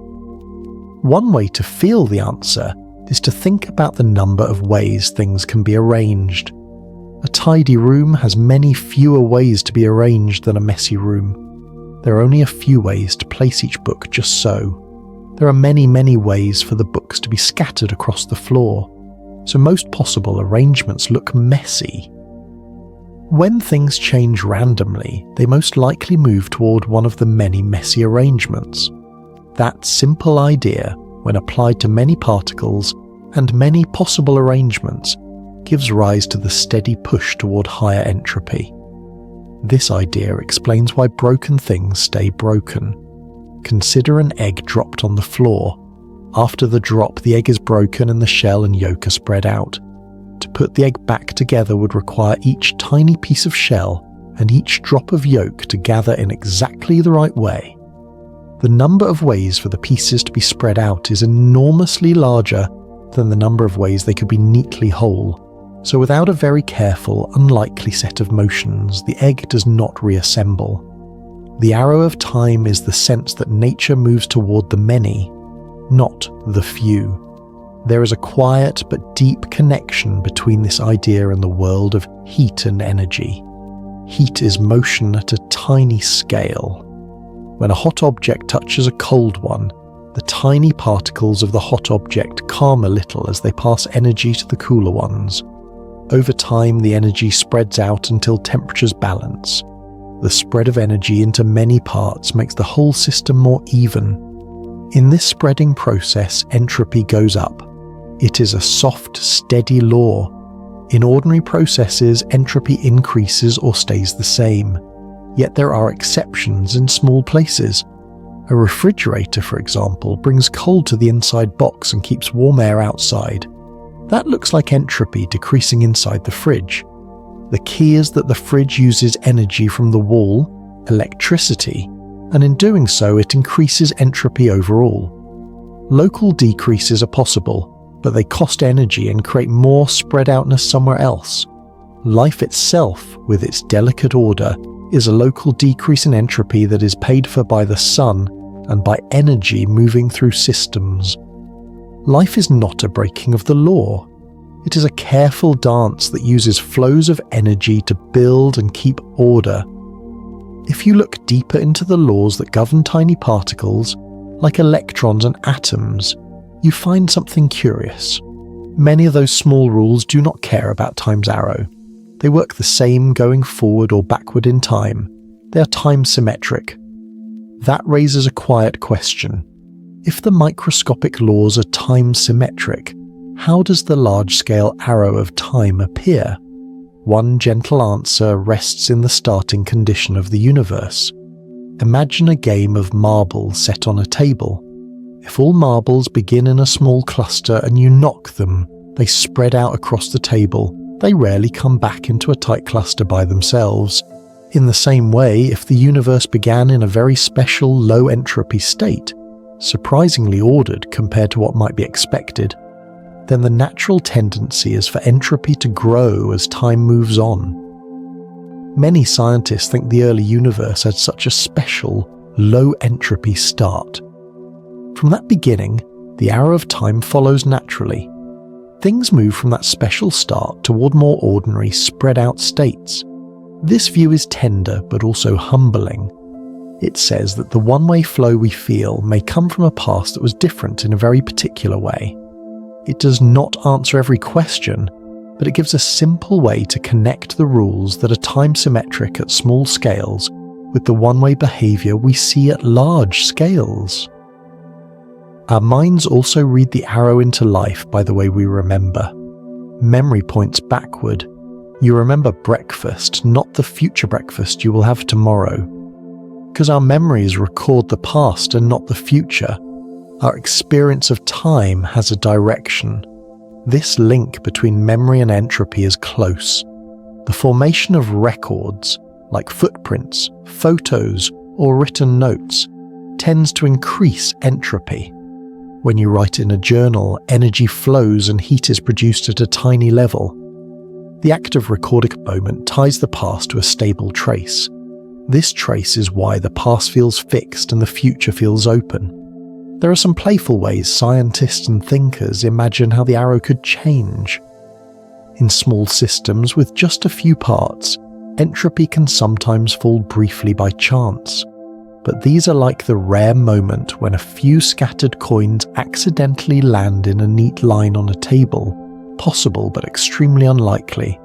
One way to feel the answer is to think about the number of ways things can be arranged. A tidy room has many fewer ways to be arranged than a messy room. There are only a few ways to place each book just so. There are many, many ways for the books to be scattered across the floor, so most possible arrangements look messy. When things change randomly, they most likely move toward one of the many messy arrangements. That simple idea, when applied to many particles and many possible arrangements, gives rise to the steady push toward higher entropy. This idea explains why broken things stay broken. Consider an egg dropped on the floor. After the drop, the egg is broken and the shell and yolk are spread out. To put the egg back together would require each tiny piece of shell and each drop of yolk to gather in exactly the right way. The number of ways for the pieces to be spread out is enormously larger than the number of ways they could be neatly whole. So without a very careful, unlikely set of motions, the egg does not reassemble. The arrow of time is the sense that nature moves toward the many, not the few. There is a quiet but deep connection between this idea and the world of heat and energy. Heat is motion at a tiny scale. When a hot object touches a cold one, the tiny particles of the hot object calm a little as they pass energy to the cooler ones. Over time, the energy spreads out until temperatures balance. The spread of energy into many parts makes the whole system more even. In this spreading process, entropy goes up. It is a soft, steady law. In ordinary processes, entropy increases or stays the same. Yet there are exceptions in small places. A refrigerator, for example, brings cold to the inside box and keeps warm air outside. That looks like entropy decreasing inside the fridge. The key is that the fridge uses energy from the wall, electricity, and in doing so it increases entropy overall. Local decreases are possible, but they cost energy and create more spread outness somewhere else. Life itself, with its delicate order, is a local decrease in entropy that is paid for by the sun and by energy moving through systems. Life is not a breaking of the law. It is a careful dance that uses flows of energy to build and keep order. If you look deeper into the laws that govern tiny particles, like electrons and atoms, you find something curious. Many of those small rules do not care about time's arrow. They work the same going forward or backward in time. They are time symmetric. That raises a quiet question. If the microscopic laws are time symmetric, how does the large-scale arrow of time appear? One gentle answer rests in the starting condition of the universe. Imagine a game of marbles set on a table. If all marbles begin in a small cluster and you knock them, they spread out across the table. They rarely come back into a tight cluster by themselves. In the same way, if the universe began in a very special low-entropy state, surprisingly ordered compared to what might be expected, then the natural tendency is for entropy to grow as time moves on. Many scientists think the early universe had such a special, low-entropy start. From that beginning, the arrow of time follows naturally. Things move from that special start toward more ordinary, spread-out states. This view is tender but also humbling. It says that the one-way flow we feel may come from a past that was different in a very particular way. It does not answer every question, but it gives a simple way to connect the rules that are time-symmetric at small scales with the one-way behavior we see at large scales. Our minds also read the arrow into life by the way we remember. Memory points backward. You remember breakfast, not the future breakfast you will have tomorrow. Because our memories record the past and not the future, our experience of time has a direction. This link between memory and entropy is close. The formation of records, like footprints, photos, or written notes, tends to increase entropy. When you write in a journal, energy flows and heat is produced at a tiny level. The act of recording a moment ties the past to a stable trace. This trace is why the past feels fixed and the future feels open. There are some playful ways scientists and thinkers imagine how the arrow could change. In small systems with just a few parts, entropy can sometimes fall briefly by chance. But these are like the rare moment when a few scattered coins accidentally land in a neat line on a table, possible but extremely unlikely.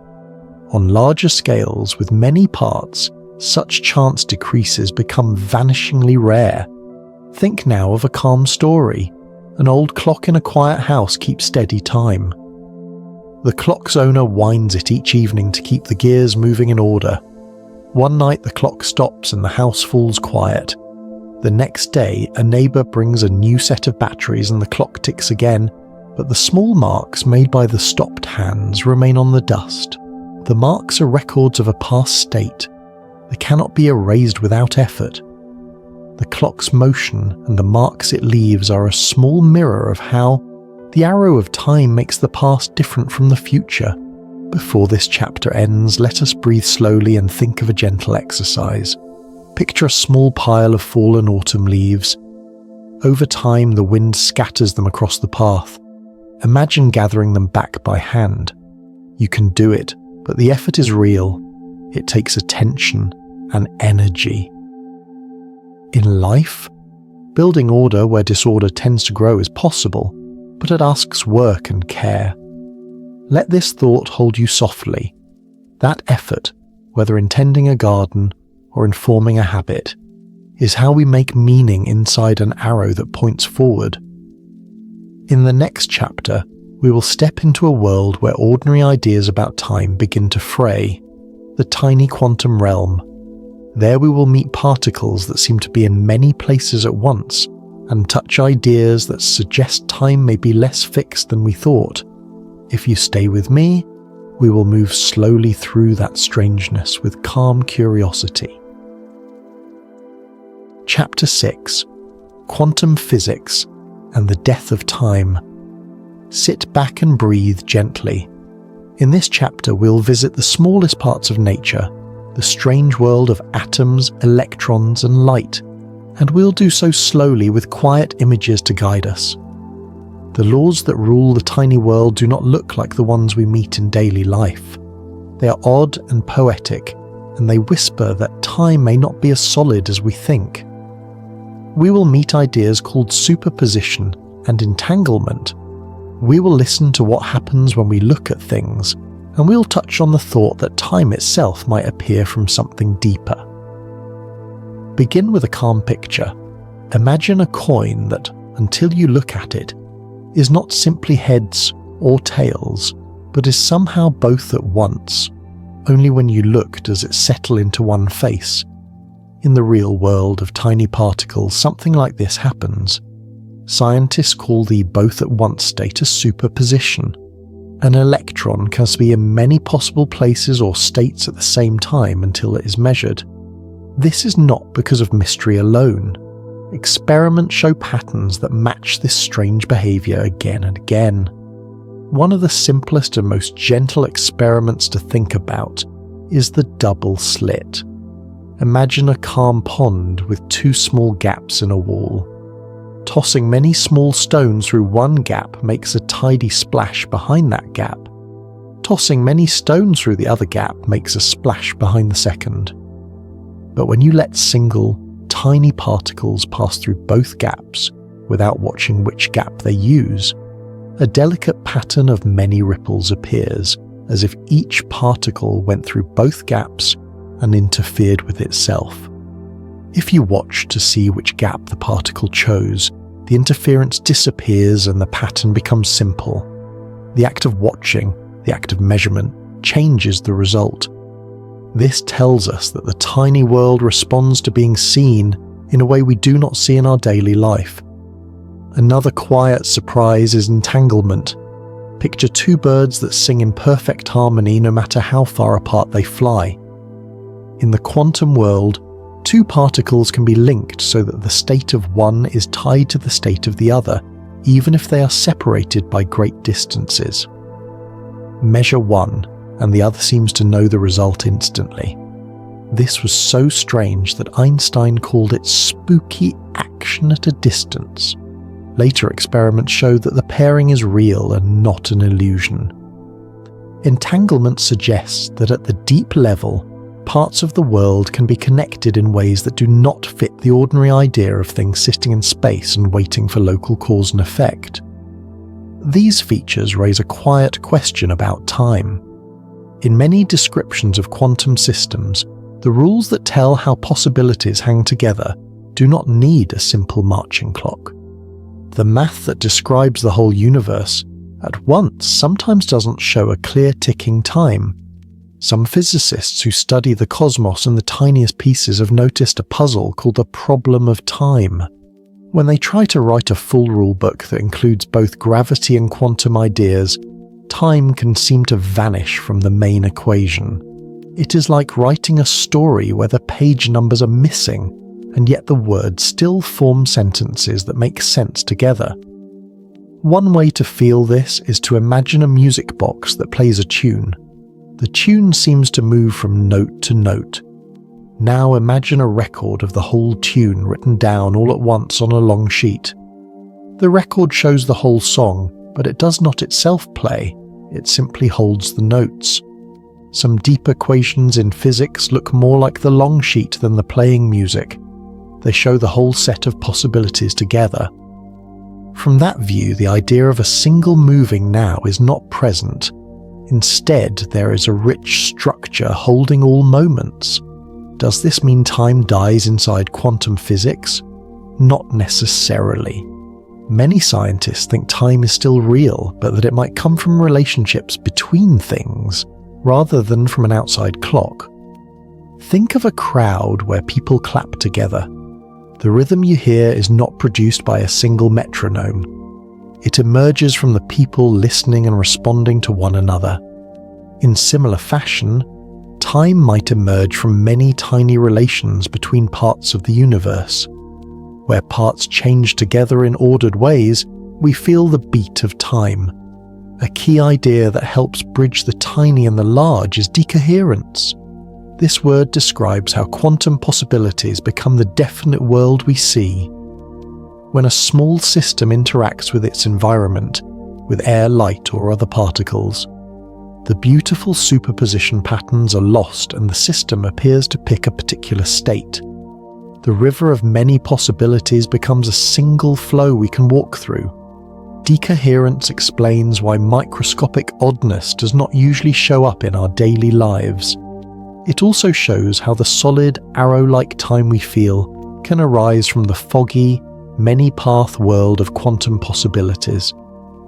On larger scales with many parts, such chance decreases become vanishingly rare. Think now of a calm story. An old clock in a quiet house keeps steady time. The clock's owner winds it each evening to keep the gears moving in order. One night the clock stops and the house falls quiet. The next day a neighbour brings a new set of batteries and the clock ticks again, but the small marks made by the stopped hands remain on the dust. The marks are records of a past state. They cannot be erased without effort. The clock's motion and the marks it leaves are a small mirror of how the arrow of time makes the past different from the future. Before this chapter ends, let us breathe slowly and think of a gentle exercise. Picture a small pile of fallen autumn leaves. Over time, the wind scatters them across the path. Imagine gathering them back by hand. You can do it, but the effort is real. It takes attention and energy. In life, building order where disorder tends to grow is possible, but it asks work and care. Let this thought hold you softly. That effort, whether in tending a garden or in forming a habit, is how we make meaning inside an arrow that points forward. In the next chapter, we will step into a world where ordinary ideas about time begin to fray, the tiny quantum realm. There we will meet particles that seem to be in many places at once, and touch ideas that suggest time may be less fixed than we thought. If you stay with me, we will move slowly through that strangeness with calm curiosity. Chapter 6: Quantum Physics and the Death of Time. Sit back and breathe gently. In this chapter, we'll visit the smallest parts of nature, the strange world of atoms, electrons, and light, and we'll do so slowly with quiet images to guide us. The laws that rule the tiny world do not look like the ones we meet in daily life. They are odd and poetic, and they whisper that time may not be as solid as we think. We will meet ideas called superposition and entanglement. We will listen to what happens when we look at things, and we'll touch on the thought that time itself might appear from something deeper. Begin with a calm picture. Imagine a coin that, until you look at it, is not simply heads or tails, but is somehow both at once. Only when you look does it settle into one face. In the real world of tiny particles, something like this happens. Scientists call the both-at-once state a superposition. An electron can be in many possible places or states at the same time until it is measured. This is not because of mystery alone. Experiments show patterns that match this strange behavior again and again. One of the simplest and most gentle experiments to think about is the double slit. Imagine a calm pond with two small gaps in a wall. Tossing many small stones through one gap makes a tidy splash behind that gap. Tossing many stones through the other gap makes a splash behind the second. But when you let single, tiny particles pass through both gaps without watching which gap they use, a delicate pattern of many ripples appears, as if each particle went through both gaps and interfered with itself. If you watch to see which gap the particle chose, the interference disappears and the pattern becomes simple. The act of watching, the act of measurement, changes the result. This tells us that the tiny world responds to being seen in a way we do not see in our daily life. Another quiet surprise is entanglement. Picture two birds that sing in perfect harmony no matter how far apart they fly. In the quantum world, two particles can be linked so that the state of one is tied to the state of the other, even if they are separated by great distances. Measure one, and the other seems to know the result instantly. This was so strange that Einstein called it spooky action at a distance. Later experiments showed that the pairing is real and not an illusion. Entanglement suggests that at the deep level, parts of the world can be connected in ways that do not fit the ordinary idea of things sitting in space and waiting for local cause and effect. These features raise a quiet question about time. In many descriptions of quantum systems, the rules that tell how possibilities hang together do not need a simple marching clock. The math that describes the whole universe at once sometimes doesn't show a clear ticking time. Some physicists who study the cosmos and the tiniest pieces have noticed a puzzle called the problem of time. When they try to write a full rule book that includes both gravity and quantum ideas, time can seem to vanish from the main equation. It is like writing a story where the page numbers are missing, and yet the words still form sentences that make sense together. One way to feel this is to imagine a music box that plays a tune. The tune seems to move from note to note. Now imagine a record of the whole tune written down all at once on a long sheet. The record shows the whole song, but it does not itself play, it simply holds the notes. Some deep equations in physics look more like the long sheet than the playing music. They show the whole set of possibilities together. From that view, the idea of a single moving now is not present. Instead, there is a rich structure holding all moments. Does this mean time dies inside quantum physics? Not necessarily. Many scientists think time is still real, but that it might come from relationships between things, rather than from an outside clock. Think of a crowd where people clap together. The rhythm you hear is not produced by a single metronome. It emerges from the people listening and responding to one another. In similar fashion, time might emerge from many tiny relations between parts of the universe. Where parts change together in ordered ways, we feel the beat of time. A key idea that helps bridge the tiny and the large is decoherence. This word describes how quantum possibilities become the definite world we see. When a small system interacts with its environment, with air, light, or other particles, the beautiful superposition patterns are lost and the system appears to pick a particular state. The river of many possibilities becomes a single flow we can walk through. Decoherence explains why microscopic oddness does not usually show up in our daily lives. It also shows how the solid, arrow-like time we feel can arise from the foggy, many-path world of quantum possibilities.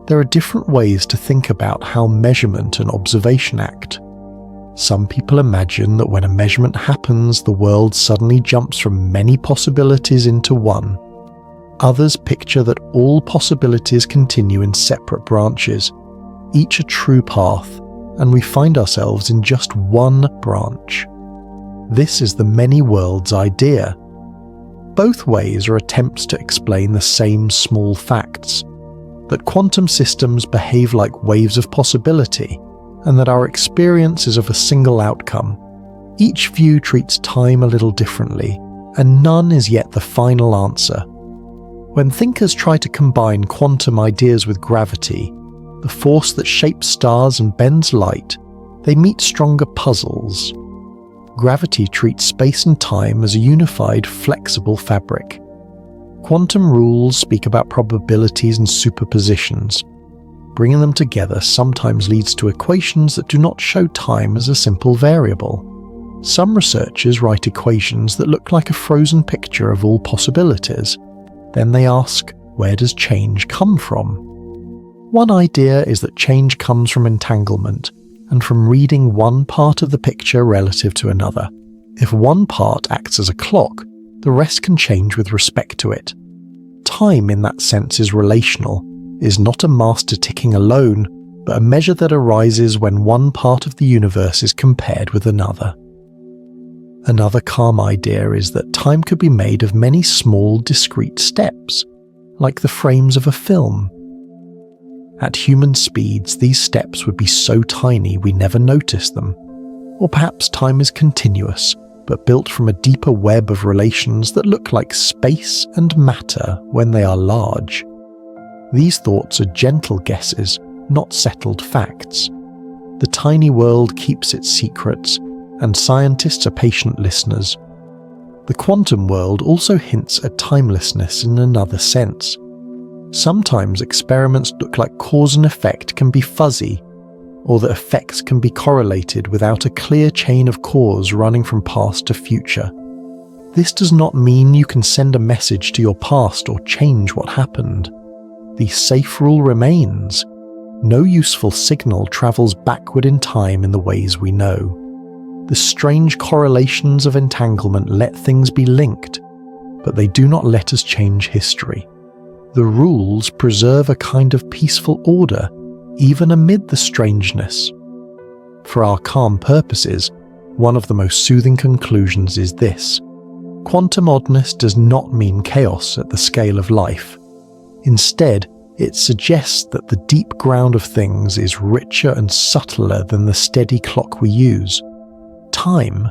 There are different ways to think about how measurement and observation act. Some people imagine that when a measurement happens, the world suddenly jumps from many possibilities into one. Others picture that all possibilities continue in separate branches, each a true path, and we find ourselves in just one branch. This is the many worlds idea. Both ways are attempts to explain the same small facts, that quantum systems behave like waves of possibility, and that our experience is of a single outcome. Each view treats time a little differently, and none is yet the final answer. When thinkers try to combine quantum ideas with gravity, the force that shapes stars and bends light, they meet stronger puzzles. Gravity treats space and time as a unified, flexible fabric. Quantum rules speak about probabilities and superpositions. Bringing them together sometimes leads to equations that do not show time as a simple variable. Some researchers write equations that look like a frozen picture of all possibilities. Then they ask, where does change come from? One idea is that change comes from entanglement, and from reading one part of the picture relative to another. If one part acts as a clock, the rest can change with respect to it. Time in that sense is relational, is not a master ticking alone, but a measure that arises when one part of the universe is compared with another. Another calm idea is that time could be made of many small, discrete steps, like the frames of a film. At human speeds, these steps would be so tiny we never notice them. Or perhaps time is continuous, but built from a deeper web of relations that look like space and matter when they are large. These thoughts are gentle guesses, not settled facts. The tiny world keeps its secrets, and scientists are patient listeners. The quantum world also hints at timelessness in another sense. Sometimes experiments look like cause and effect can be fuzzy, or that effects can be correlated without a clear chain of cause running from past to future. This does not mean you can send a message to your past or change what happened. The safe rule remains: no useful signal travels backward in time in the ways we know. The strange correlations of entanglement let things be linked, but they do not let us change history. The rules preserve a kind of peaceful order, even amid the strangeness. For our calm purposes, one of the most soothing conclusions is this: quantum oddness does not mean chaos at the scale of life. Instead, it suggests that the deep ground of things is richer and subtler than the steady clock we use. Time,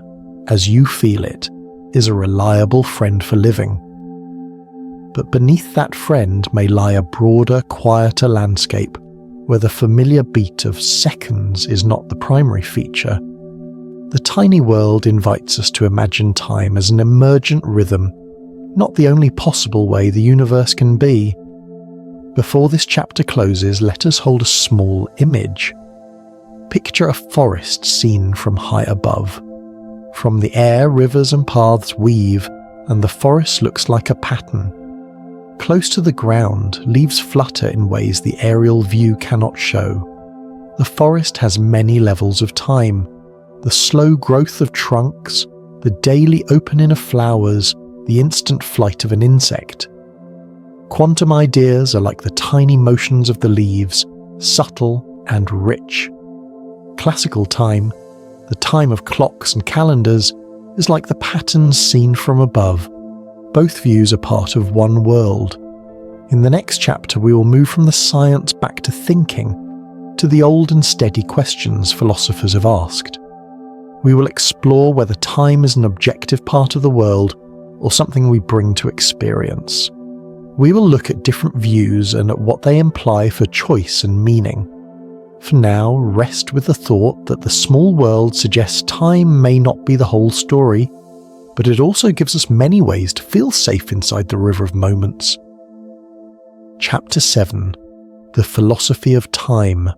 as you feel it, is a reliable friend for living. But beneath that friend may lie a broader, quieter landscape, where the familiar beat of seconds is not the primary feature. The tiny world invites us to imagine time as an emergent rhythm, not the only possible way the universe can be. Before this chapter closes, let us hold a small image. Picture a forest seen from high above. From the air, rivers and paths weave, and the forest looks like a pattern. Close to the ground, leaves flutter in ways the aerial view cannot show. The forest has many levels of time. The slow growth of trunks, the daily opening of flowers, the instant flight of an insect. Quantum ideas are like the tiny motions of the leaves, subtle and rich. Classical time, the time of clocks and calendars, is like the patterns seen from above. Both views are part of one world. In the next chapter, we will move from the science back to thinking, to the old and steady questions philosophers have asked. We will explore whether time is an objective part of the world or something we bring to experience. We will look at different views and at what they imply for choice and meaning. For now, rest with the thought that the small world suggests time may not be the whole story, but it also gives us many ways to feel safe inside the river of moments. Chapter 7. The Philosophy of Time.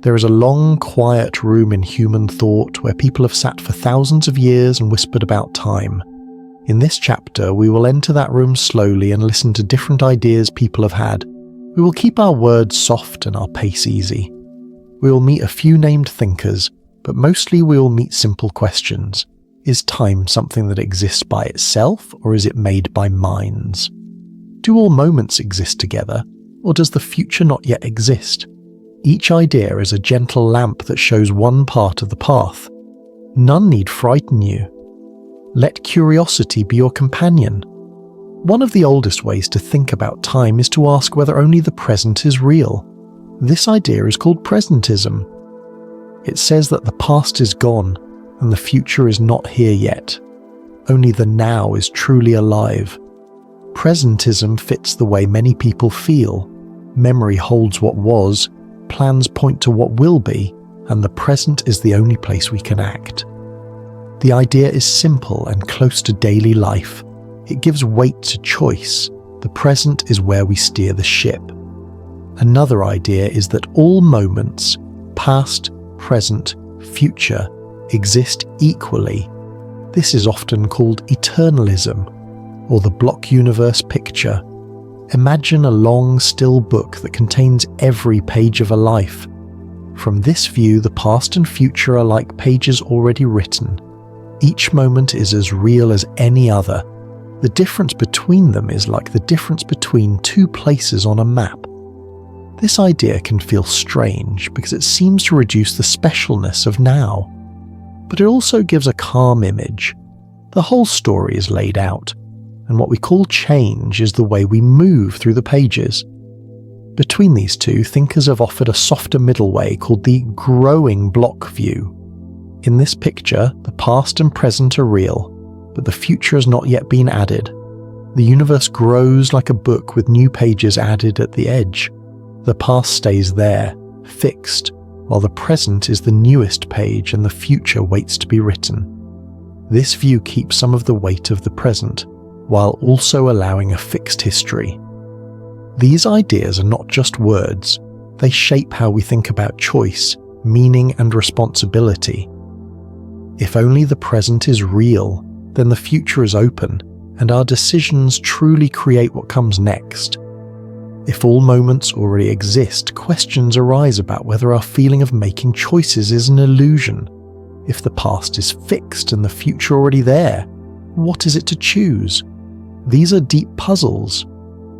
There is a long, quiet room in human thought where people have sat for thousands of years and whispered about time. In this chapter, we will enter that room slowly and listen to different ideas people have had. We will keep our words soft and our pace easy. We will meet a few named thinkers, but mostly we will meet simple questions. Is time something that exists by itself, or is it made by minds? Do all moments exist together, or does the future not yet exist? Each idea is a gentle lamp that shows one part of the path. None need frighten you. Let curiosity be your companion. One of the oldest ways to think about time is to ask whether only the present is real. This idea is called presentism. It says that the past is gone and the future is not here yet. Only the now is truly alive. Presentism fits the way many people feel. Memory holds what was, plans point to what will be, and the present is the only place we can act. The idea is simple and close to daily life. It gives weight to choice. The present is where we steer the ship. Another idea is that all moments, past, present, future, exist equally. This is often called eternalism, or the block universe picture. Imagine a long, still book that contains every page of a life. From this view, the past and future are like pages already written. Each moment is as real as any other. The difference between them is like the difference between two places on a map. This idea can feel strange because it seems to reduce the specialness of now. But it also gives a calm image. The whole story is laid out, and what we call change is the way we move through the pages. Between these two, thinkers have offered a softer middle way called the growing block view. In this picture, the past and present are real, but the future has not yet been added. The universe grows like a book with new pages added at the edge. The past stays there, fixed, while the present is the newest page and the future waits to be written. This view keeps some of the weight of the present, while also allowing a fixed history. These ideas are not just words, they shape how we think about choice, meaning and responsibility. If only the present is real, then the future is open, and our decisions truly create what comes next. If all moments already exist, questions arise about whether our feeling of making choices is an illusion. If the past is fixed and the future already there, what is it to choose? These are deep puzzles.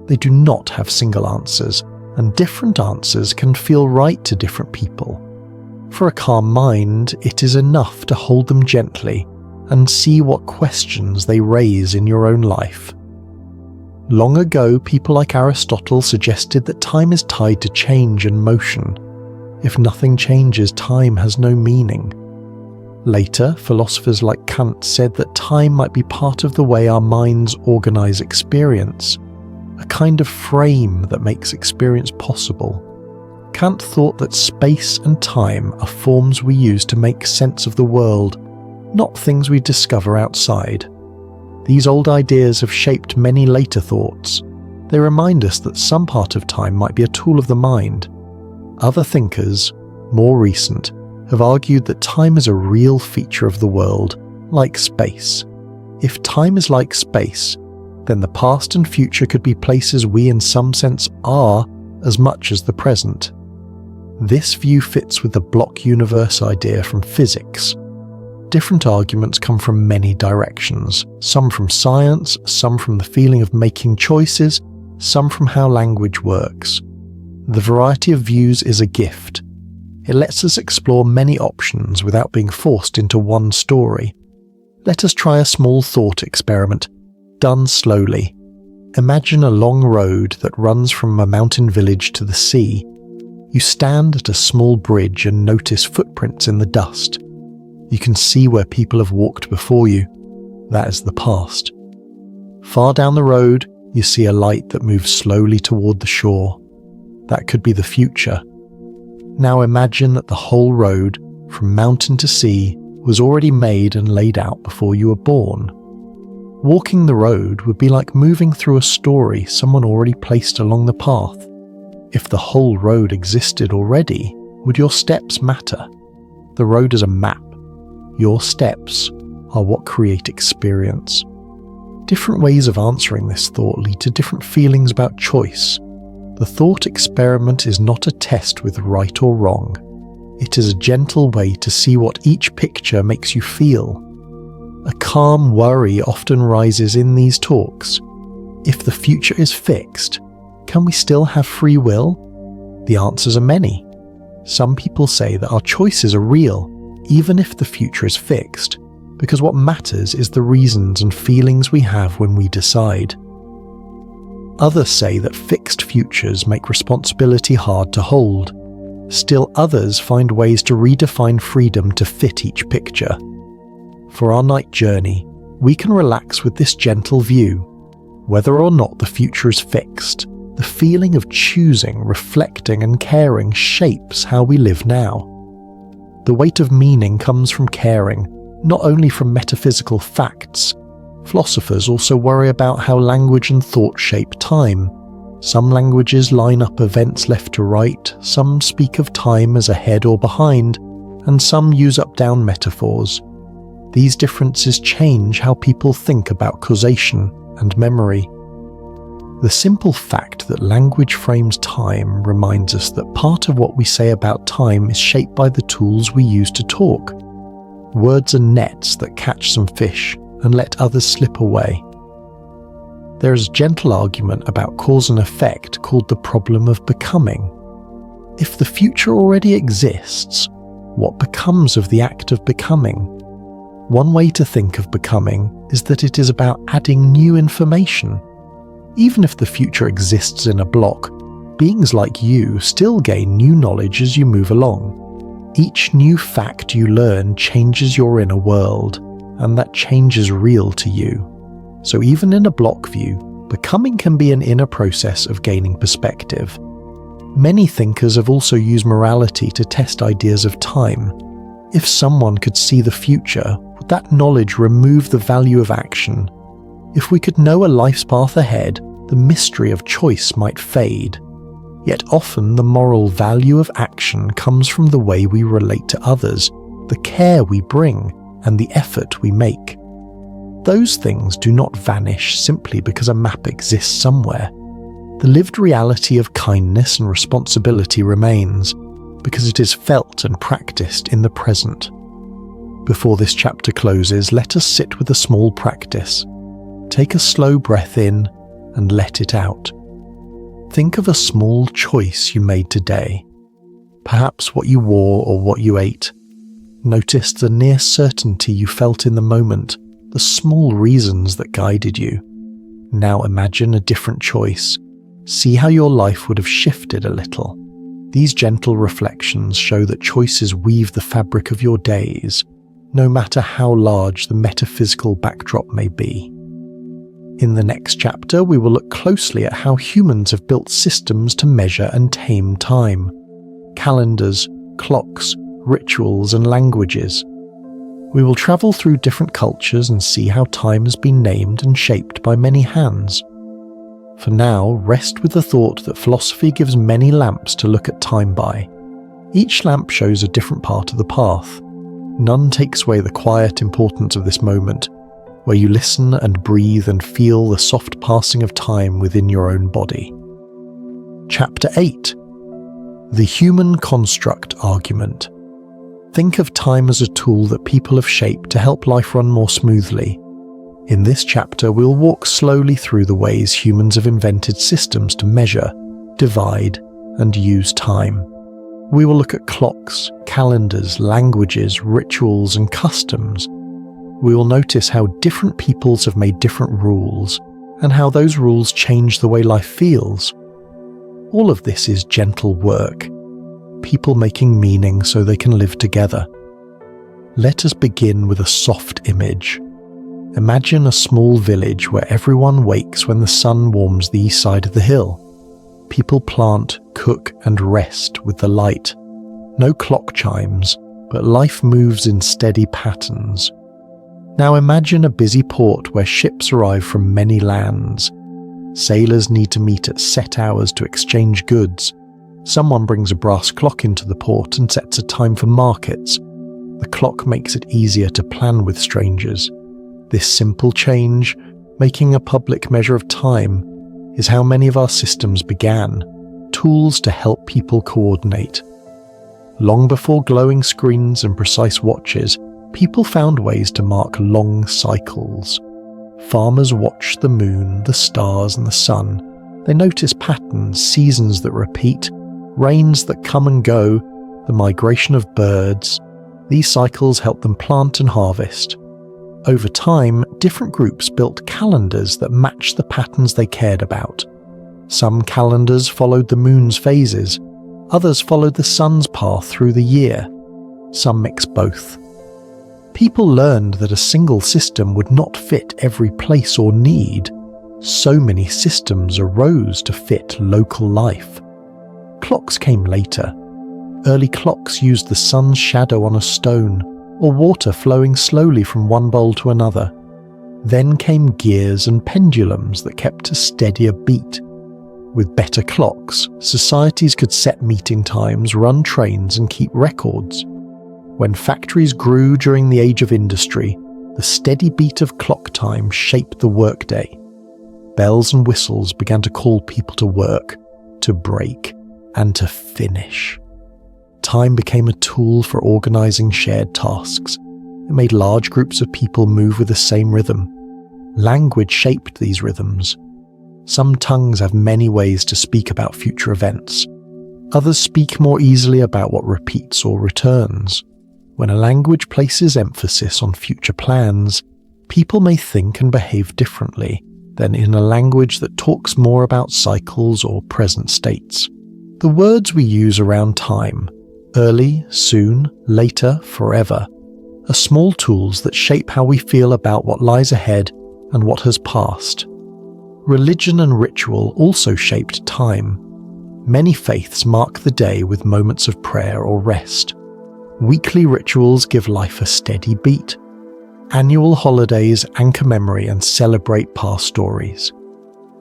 They do not have single answers, and different answers can feel right to different people. For a calm mind, it is enough to hold them gently and see what questions they raise in your own life. Long ago, people like Aristotle suggested that time is tied to change and motion. If nothing changes, time has no meaning. Later, philosophers like Kant said that time might be part of the way our minds organize experience, a kind of frame that makes experience possible. Kant thought that space and time are forms we use to make sense of the world, not things we discover outside. These old ideas have shaped many later thoughts. They remind us that some part of time might be a tool of the mind. Other thinkers, more recent, have argued that time is a real feature of the world, like space. If time is like space, then the past and future could be places we in some sense are as much as the present. This view fits with the block universe idea from physics. Different arguments come from many directions, some from science, some from the feeling of making choices, some from how language works. The variety of views is a gift. It lets us explore many options without being forced into one story. Let us try a small thought experiment, done slowly. Imagine a long road that runs from a mountain village to the sea. You stand at a small bridge and notice footprints in the dust. You can see where people have walked before you. That is the past. Far down the road, you see a light that moves slowly toward the shore. That could be the future. Now imagine that the whole road, from mountain to sea, was already made and laid out before you were born. Walking the road would be like moving through a story someone already placed along the path. If the whole road existed already, would your steps matter? The road is a map. Your steps are what create experience. Different ways of answering this thought lead to different feelings about choice. The thought experiment is not a test with right or wrong. It is a gentle way to see what each picture makes you feel. A calm worry often rises in these talks. If the future is fixed, can we still have free will? The answers are many. Some people say that our choices are real, even if the future is fixed, because what matters is the reasons and feelings we have when we decide. Others say that fixed futures make responsibility hard to hold. Still others find ways to redefine freedom to fit each picture. For our night journey, we can relax with this gentle view. Whether or not the future is fixed, the feeling of choosing, reflecting and caring shapes how we live now. The weight of meaning comes from caring, not only from metaphysical facts. Philosophers also worry about how language and thought shape time. Some languages line up events left to right, some speak of time as ahead or behind, and some use up-down metaphors. These differences change how people think about causation and memory. The simple fact that language frames time reminds us that part of what we say about time is shaped by the tools we use to talk. Words are nets that catch some fish and let others slip away. There is a gentle argument about cause and effect called the problem of becoming. If the future already exists, what becomes of the act of becoming? One way to think of becoming is that it is about adding new information. Even if the future exists in a block, beings like you still gain new knowledge as you move along. Each new fact you learn changes your inner world, and that change is real to you. So even in a block view, becoming can be an inner process of gaining perspective. Many thinkers have also used morality to test ideas of time. If someone could see the future, would that knowledge remove the value of action? If we could know a life's path ahead, the mystery of choice might fade. Yet often the moral value of action comes from the way we relate to others, the care we bring, and the effort we make. Those things do not vanish simply because a map exists somewhere. The lived reality of kindness and responsibility remains, because it is felt and practiced in the present. Before this chapter closes, let us sit with a small practice. Take a slow breath in and let it out. Think of a small choice you made today, perhaps what you wore or what you ate. Notice the near certainty you felt in the moment, the small reasons that guided you. Now imagine a different choice. See how your life would have shifted a little. These gentle reflections show that choices weave the fabric of your days, no matter how large the metaphysical backdrop may be. In the next chapter, we will look closely at how humans have built systems to measure and tame time. Calendars, clocks, rituals, and languages. We will travel through different cultures and see how time has been named and shaped by many hands. For now, rest with the thought that philosophy gives many lamps to look at time by. Each lamp shows a different part of the path. None takes away the quiet importance of this moment, where you listen and breathe and feel the soft passing of time within your own body. Chapter 8. The Human Construct Argument. Think of time as a tool that people have shaped to help life run more smoothly. In this chapter, we'll walk slowly through the ways humans have invented systems to measure, divide, and use time. We will look at clocks, calendars, languages, rituals, and customs. We will notice how different peoples have made different rules, and how those rules change the way life feels. All of this is gentle work, people making meaning so they can live together. Let us begin with a soft image. Imagine a small village where everyone wakes when the sun warms the east side of the hill. People plant, cook, and rest with the light. No clock chimes, but life moves in steady patterns. Now imagine a busy port where ships arrive from many lands. Sailors need to meet at set hours to exchange goods. Someone brings a brass clock into the port and sets a time for markets. The clock makes it easier to plan with strangers. This simple change, making a public measure of time, is how many of our systems began, tools to help people coordinate. Long before glowing screens and precise watches, people found ways to mark long cycles. Farmers watched the moon, the stars, and the sun. They noticed patterns, seasons that repeat, rains that come and go, the migration of birds. These cycles helped them plant and harvest. Over time, different groups built calendars that matched the patterns they cared about. Some calendars followed the moon's phases, others followed the sun's path through the year. Some mixed both. People learned that a single system would not fit every place or need. So many systems arose to fit local life. Clocks came later. Early clocks used the sun's shadow on a stone, or water flowing slowly from one bowl to another. Then came gears and pendulums that kept a steadier beat. With better clocks, societies could set meeting times, run trains, and keep records. When factories grew during the age of industry, the steady beat of clock time shaped the workday. Bells and whistles began to call people to work, to break, and to finish. Time became a tool for organizing shared tasks. It made large groups of people move with the same rhythm. Language shaped these rhythms. Some tongues have many ways to speak about future events. Others speak more easily about what repeats or returns. When a language places emphasis on future plans, people may think and behave differently than in a language that talks more about cycles or present states. The words we use around time, early, soon, later, forever, are small tools that shape how we feel about what lies ahead and what has passed. Religion and ritual also shaped time. Many faiths mark the day with moments of prayer or rest. Weekly rituals give life a steady beat. Annual holidays anchor memory and celebrate past stories.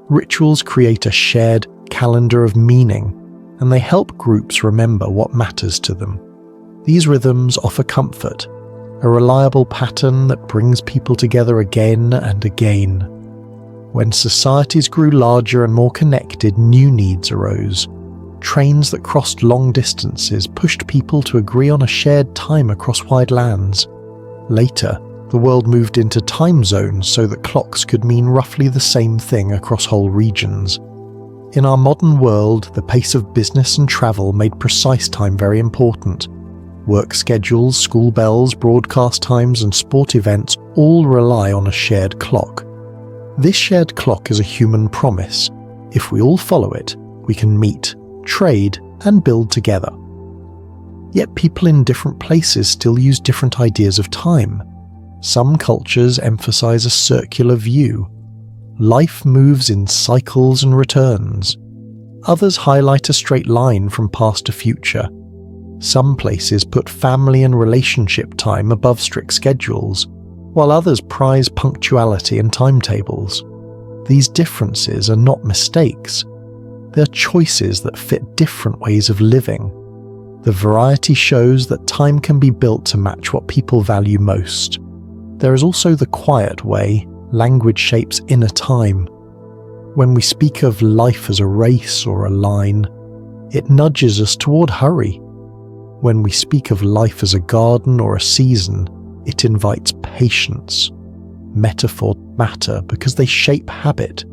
Rituals create a shared calendar of meaning, and they help groups remember what matters to them. These rhythms offer comfort, a reliable pattern that brings people together again and again. When societies grew larger and more connected, new needs arose. Trains that crossed long distances pushed people to agree on a shared time across wide lands. Later, the world moved into time zones so that clocks could mean roughly the same thing across whole regions. In our modern world, the pace of business and travel made precise time very important. Work schedules, school bells, broadcast times, and sport events all rely on a shared clock. This shared clock is a human promise. If we all follow it, we can meet, trade, and build together. Yet people in different places still use different ideas of time. Some cultures emphasize a circular view. Life moves in cycles and returns. Others highlight a straight line from past to future. Some places put family and relationship time above strict schedules, while others prize punctuality and timetables. These differences are not mistakes. They're choices that fit different ways of living. The variety shows that time can be built to match what people value most. There is also the quiet way language shapes inner time. When we speak of life as a race or a line, it nudges us toward hurry. When we speak of life as a garden or a season, it invites patience. Metaphors matter because they shape habit.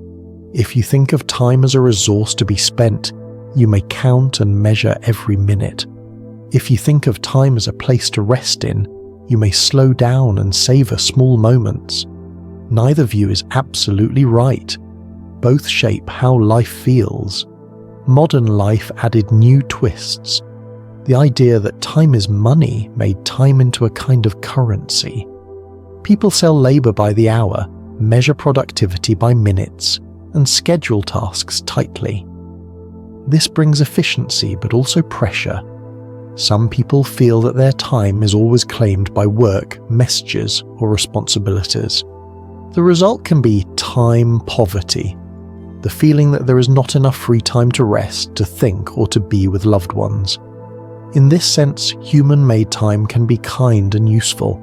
If you think of time as a resource to be spent, you may count and measure every minute. If you think of time as a place to rest in, you may slow down and savor small moments. Neither view is absolutely right. Both shape how life feels. Modern life added new twists. The idea that time is money made time into a kind of currency. People sell labor by the hour, measure productivity by minutes, and schedule tasks tightly. This brings efficiency but also pressure. Some people feel that their time is always claimed by work, messages, or responsibilities. The result can be time poverty, the feeling that there is not enough free time to rest, to think, or to be with loved ones. In this sense, human-made time can be kind and useful,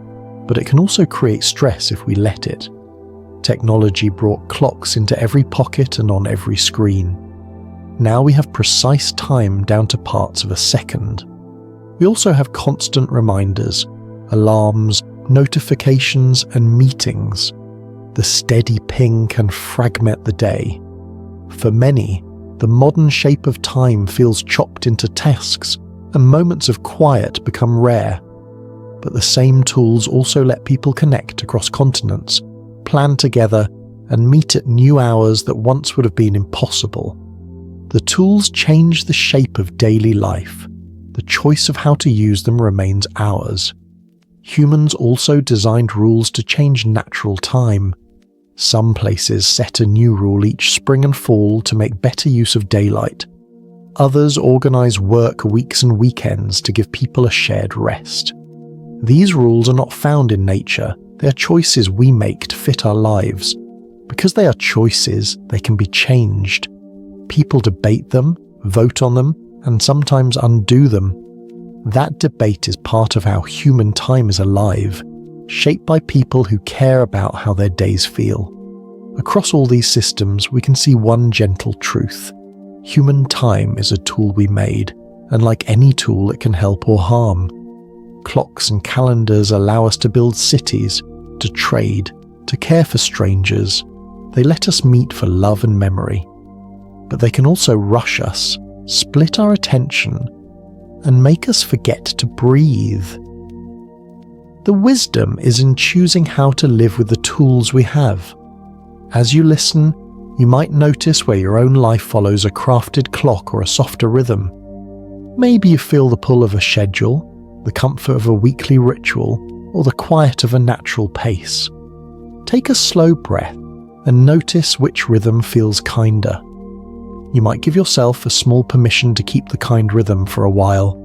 but it can also create stress if we let it. Technology brought clocks into every pocket and on every screen. Now we have precise time down to parts of a second. We also have constant reminders, alarms, notifications, and meetings. The steady ping can fragment the day. For many, the modern shape of time feels chopped into tasks, and moments of quiet become rare. But the same tools also let people connect across continents, plan together, and meet at new hours that once would have been impossible. The tools change the shape of daily life. The choice of how to use them remains ours. Humans also designed rules to change natural time. Some places set a new rule each spring and fall to make better use of daylight. Others organize work weeks and weekends to give people a shared rest. These rules are not found in nature, they are choices we make to fit our lives. Because they are choices, they can be changed. People debate them, vote on them, and sometimes undo them. That debate is part of how human time is alive, shaped by people who care about how their days feel. Across all these systems, we can see one gentle truth. Human time is a tool we made, and like any tool, it can help or harm. Clocks and calendars allow us to build cities, to trade, to care for strangers. They let us meet for love and memory. But they can also rush us, split our attention, and make us forget to breathe. The wisdom is in choosing how to live with the tools we have. As you listen, you might notice where your own life follows a crafted clock or a softer rhythm. Maybe you feel the pull of a schedule, the comfort of a weekly ritual, or the quiet of a natural pace. Take a slow breath and notice which rhythm feels kinder. You might give yourself a small permission to keep the kind rhythm for a while.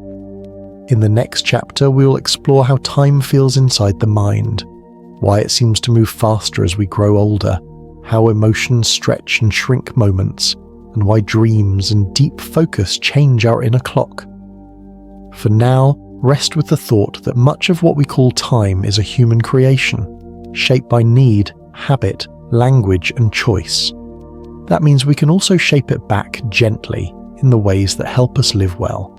In the next chapter, we will explore how time feels inside the mind, why it seems to move faster as we grow older, how emotions stretch and shrink moments, and why dreams and deep focus change our inner clock. For now, rest with the thought that much of what we call time is a human creation, shaped by need, habit, language, and choice. That means we can also shape it back gently in the ways that help us live well.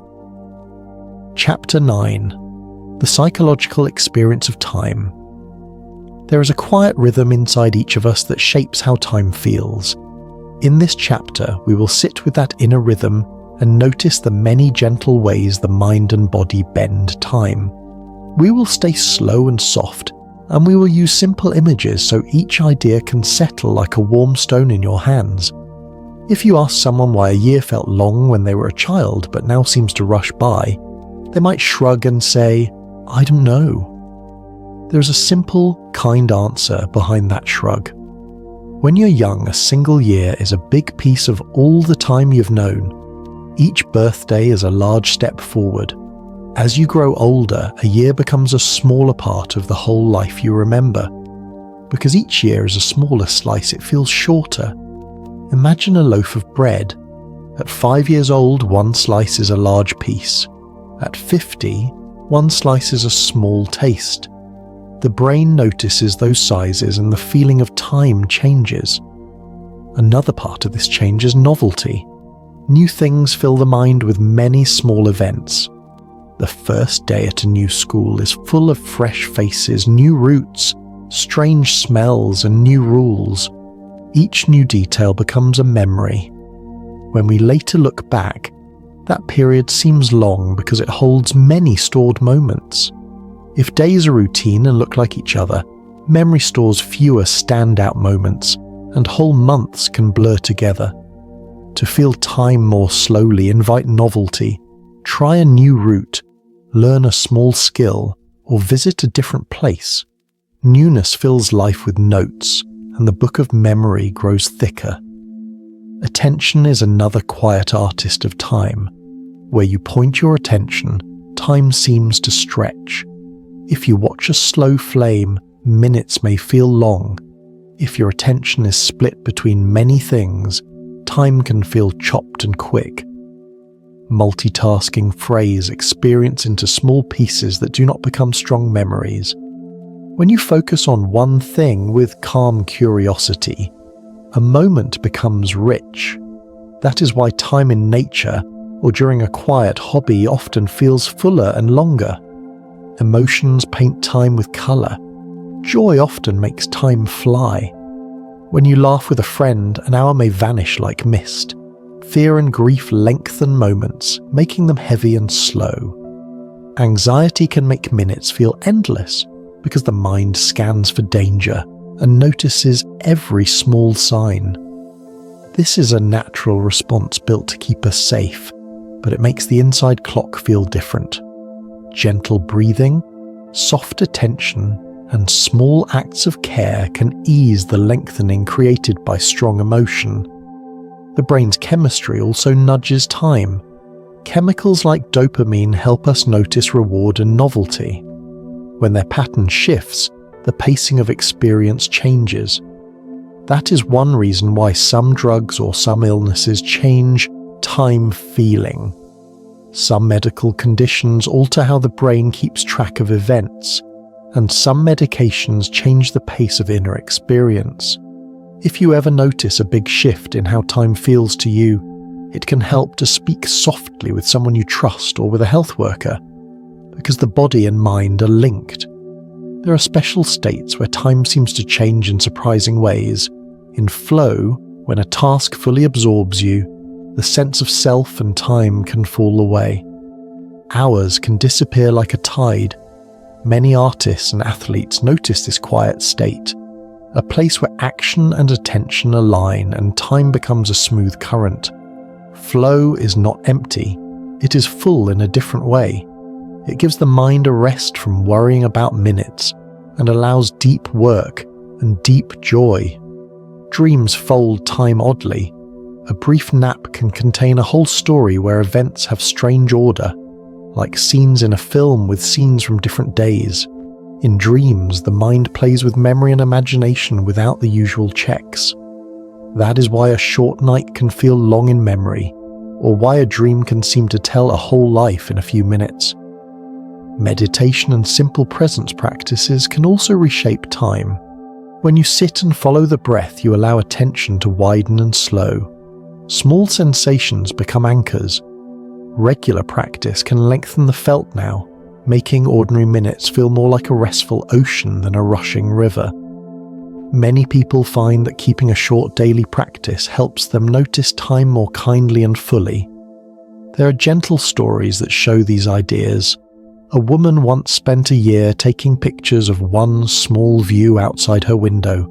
Chapter 9. The Psychological Experience of Time. There is a quiet rhythm inside each of us that shapes how time feels. In this chapter, we will sit with that inner rhythm and notice the many gentle ways the mind and body bend time. We will stay slow and soft, and we will use simple images so each idea can settle like a warm stone in your hands. If you ask someone why a year felt long when they were a child but now seems to rush by, they might shrug and say, "I don't know." There's a simple, kind answer behind that shrug. When you're young, a single year is a big piece of all the time you've known. Each birthday is a large step forward. As you grow older, a year becomes a smaller part of the whole life you remember. Because each year is a smaller slice, it feels shorter. Imagine a loaf of bread. At 5 years old, one slice is a large piece. At 50, one slice is a small taste. The brain notices those sizes and the feeling of time changes. Another part of this change is novelty. New things fill the mind with many small events. The first day at a new school is full of fresh faces, new routes, strange smells, and new rules. Each new detail becomes a memory. When we later look back, that period seems long because it holds many stored moments. If days are routine and look like each other, memory stores fewer standout moments, and whole months can blur together. To feel time more slowly, invite novelty, try a new route, learn a small skill, or visit a different place. Newness fills life with notes, and the book of memory grows thicker. Attention is another quiet artist of time. Where you point your attention, time seems to stretch. If you watch a slow flame, minutes may feel long. If your attention is split between many things, time can feel chopped and quick. Multitasking frays experience into small pieces that do not become strong memories. When you focus on one thing with calm curiosity, a moment becomes rich. That is why time in nature or during a quiet hobby often feels fuller and longer. Emotions paint time with colour. Joy often makes time fly. When you laugh with a friend, an hour may vanish like mist. Fear and grief lengthen moments, making them heavy and slow. Anxiety can make minutes feel endless because the mind scans for danger and notices every small sign. This is a natural response built to keep us safe, but it makes the inside clock feel different. Gentle breathing, soft attention, and small acts of care can ease the lengthening created by strong emotion. The brain's chemistry also nudges time. Chemicals like dopamine help us notice reward and novelty. When their pattern shifts, the pacing of experience changes. That is one reason why some drugs or some illnesses change time feeling. Some medical conditions alter how the brain keeps track of events, and some medications change the pace of inner experience. If you ever notice a big shift in how time feels to you, it can help to speak softly with someone you trust or with a health worker, because the body and mind are linked. There are special states where time seems to change in surprising ways. In flow, when a task fully absorbs you, the sense of self and time can fall away. Hours can disappear like a tide. Many artists and athletes notice this quiet state, a place where action and attention align and time becomes a smooth current. Flow is not empty, it is full in a different way. It gives the mind a rest from worrying about minutes and allows deep work and deep joy. Dreams fold time oddly. A brief nap can contain a whole story where events have strange order, like scenes in a film with scenes from different days. In dreams, the mind plays with memory and imagination without the usual checks. That is why a short night can feel long in memory, or why a dream can seem to tell a whole life in a few minutes. Meditation and simple presence practices can also reshape time. When you sit and follow the breath, you allow attention to widen and slow. Small sensations become anchors. Regular practice can lengthen the felt now, making ordinary minutes feel more like a restful ocean than a rushing river. Many people find that keeping a short daily practice helps them notice time more kindly and fully. There are gentle stories that show these ideas. A woman once spent a year taking pictures of one small view outside her window.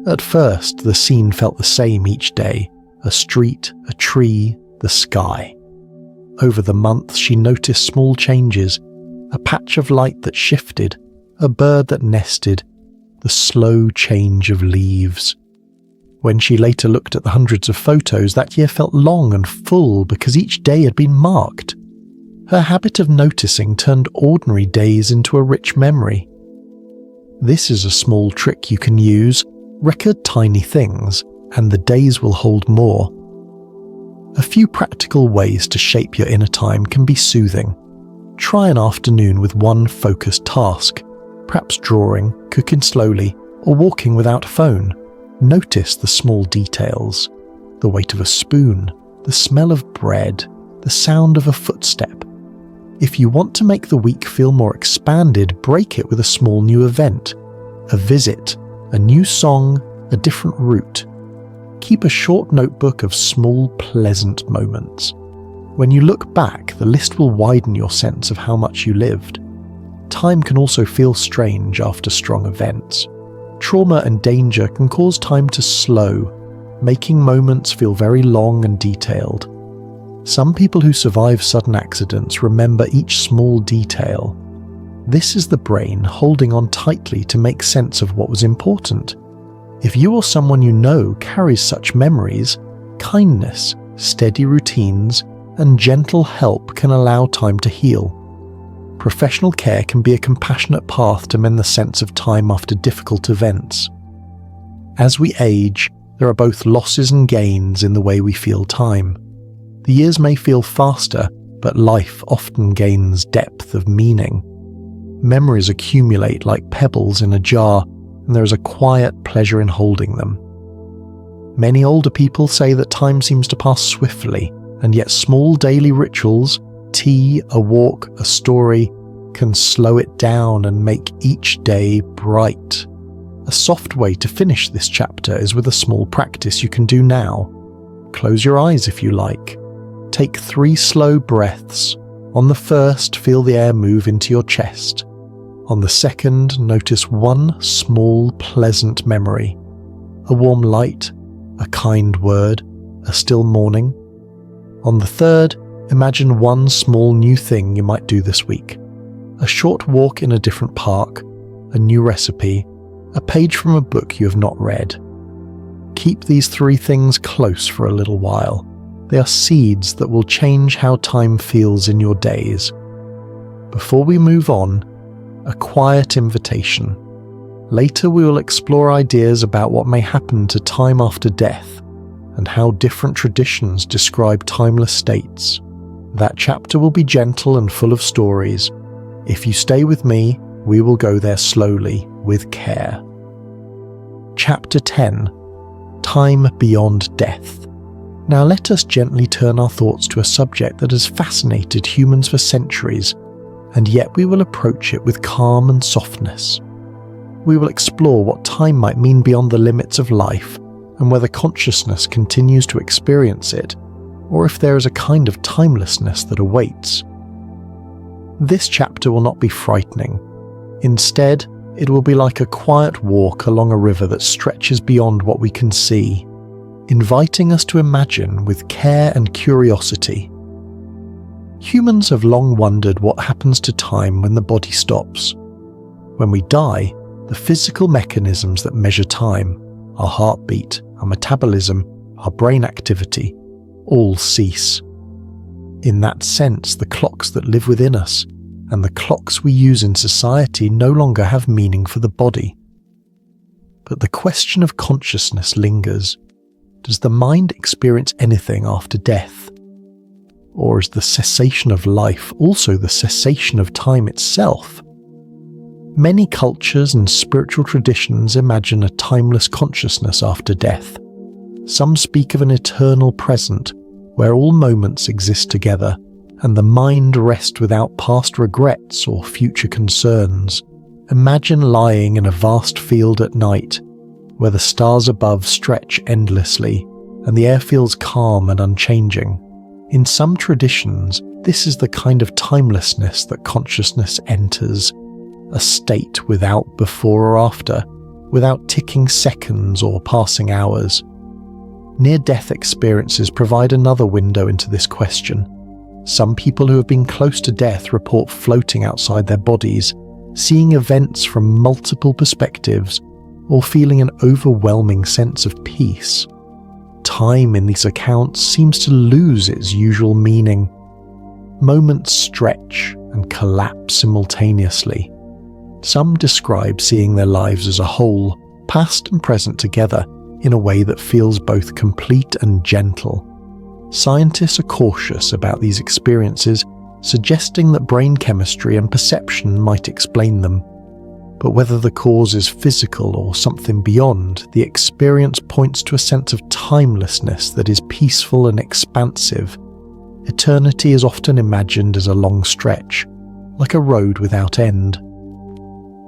At first, the scene felt the same each day: a street, a tree, the sky. Over the months, she noticed small changes: a patch of light that shifted, a bird that nested, the slow change of leaves. When she later looked at the hundreds of photos, that year felt long and full because each day had been marked. Her habit of noticing turned ordinary days into a rich memory. This is a small trick you can use. Record tiny things, and the days will hold more. A few practical ways to shape your inner time can be soothing. Try an afternoon with one focused task, perhaps drawing, cooking slowly, or walking without a phone. Notice the small details, the weight of a spoon, the smell of bread, the sound of a footstep. If you want to make the week feel more expanded, break it with a small new event, a visit, a new song, a different route. Keep a short notebook of small, pleasant moments. When you look back, the list will widen your sense of how much you lived. Time can also feel strange after strong events. Trauma and danger can cause time to slow, making moments feel very long and detailed. Some people who survive sudden accidents remember each small detail. This is the brain holding on tightly to make sense of what was important. If you or someone you know carries such memories, kindness, steady routines, and gentle help can allow time to heal. Professional care can be a compassionate path to mend the sense of time after difficult events. As we age, there are both losses and gains in the way we feel time. The years may feel faster, but life often gains depth of meaning. Memories accumulate like pebbles in a jar, and there is a quiet pleasure in holding them. Many older people say that time seems to pass swiftly, and yet small daily rituals, tea, a walk, a story, can slow it down and make each day bright. A soft way to finish this chapter is with a small practice you can do now. Close your eyes if you like. Take 3 slow breaths. On the first, feel the air move into your chest. On the second, notice one small, pleasant memory. A warm light, a kind word, a still morning. On the third, imagine one small new thing you might do this week. A short walk in a different park, a new recipe, a page from a book you have not read. Keep these 3 things close for a little while. They are seeds that will change how time feels in your days. Before we move on, a quiet invitation. Later we will explore ideas about what may happen to time after death, and how different traditions describe timeless states. That chapter will be gentle and full of stories. If you stay with me, we will go there slowly, with care. Chapter 10. Time Beyond Death. Now let us gently turn our thoughts to a subject that has fascinated humans for centuries, and yet we will approach it with calm and softness. We will explore what time might mean beyond the limits of life, and whether consciousness continues to experience it, or if there is a kind of timelessness that awaits. This chapter will not be frightening. Instead, it will be like a quiet walk along a river that stretches beyond what we can see, inviting us to imagine with care and curiosity. Humans have long wondered what happens to time when the body stops. When we die, the physical mechanisms that measure time, our heartbeat, our metabolism, our brain activity, all cease. In that sense, the clocks that live within us and the clocks we use in society no longer have meaning for the body. But the question of consciousness lingers. Does the mind experience anything after death? Or is the cessation of life also the cessation of time itself? Many cultures and spiritual traditions imagine a timeless consciousness after death. Some speak of an eternal present, where all moments exist together, and the mind rests without past regrets or future concerns. Imagine lying in a vast field at night, where the stars above stretch endlessly, and the air feels calm and unchanging. In some traditions, this is the kind of timelessness that consciousness enters, a state without before or after, without ticking seconds or passing hours. Near-death experiences provide another window into this question. Some people who have been close to death report floating outside their bodies, seeing events from multiple perspectives, or feeling an overwhelming sense of peace. Time in these accounts seems to lose its usual meaning. Moments stretch and collapse simultaneously. Some describe seeing their lives as a whole, past and present together, in a way that feels both complete and gentle. Scientists are cautious about these experiences, suggesting that brain chemistry and perception might explain them. But whether the cause is physical or something beyond, the experience points to a sense of timelessness that is peaceful and expansive. Eternity is often imagined as a long stretch, like a road without end.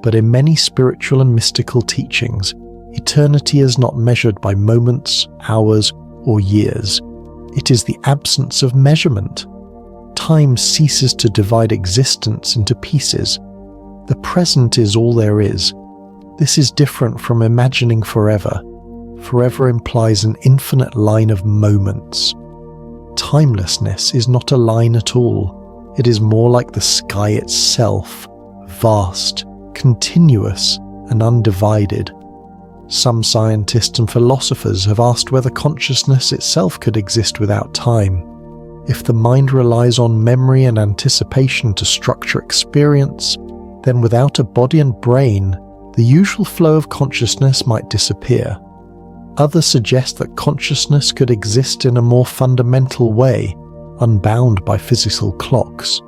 But in many spiritual and mystical teachings, eternity is not measured by moments, hours, or years. It is the absence of measurement. Time ceases to divide existence into pieces. The present is all there is. This is different from imagining forever. Forever implies an infinite line of moments. Timelessness is not a line at all. It is more like the sky itself, vast, continuous, and undivided. Some scientists and philosophers have asked whether consciousness itself could exist without time. If the mind relies on memory and anticipation to structure experience, then without a body and brain, the usual flow of consciousness might disappear. Others suggest that consciousness could exist in a more fundamental way, unbound by physical clocks.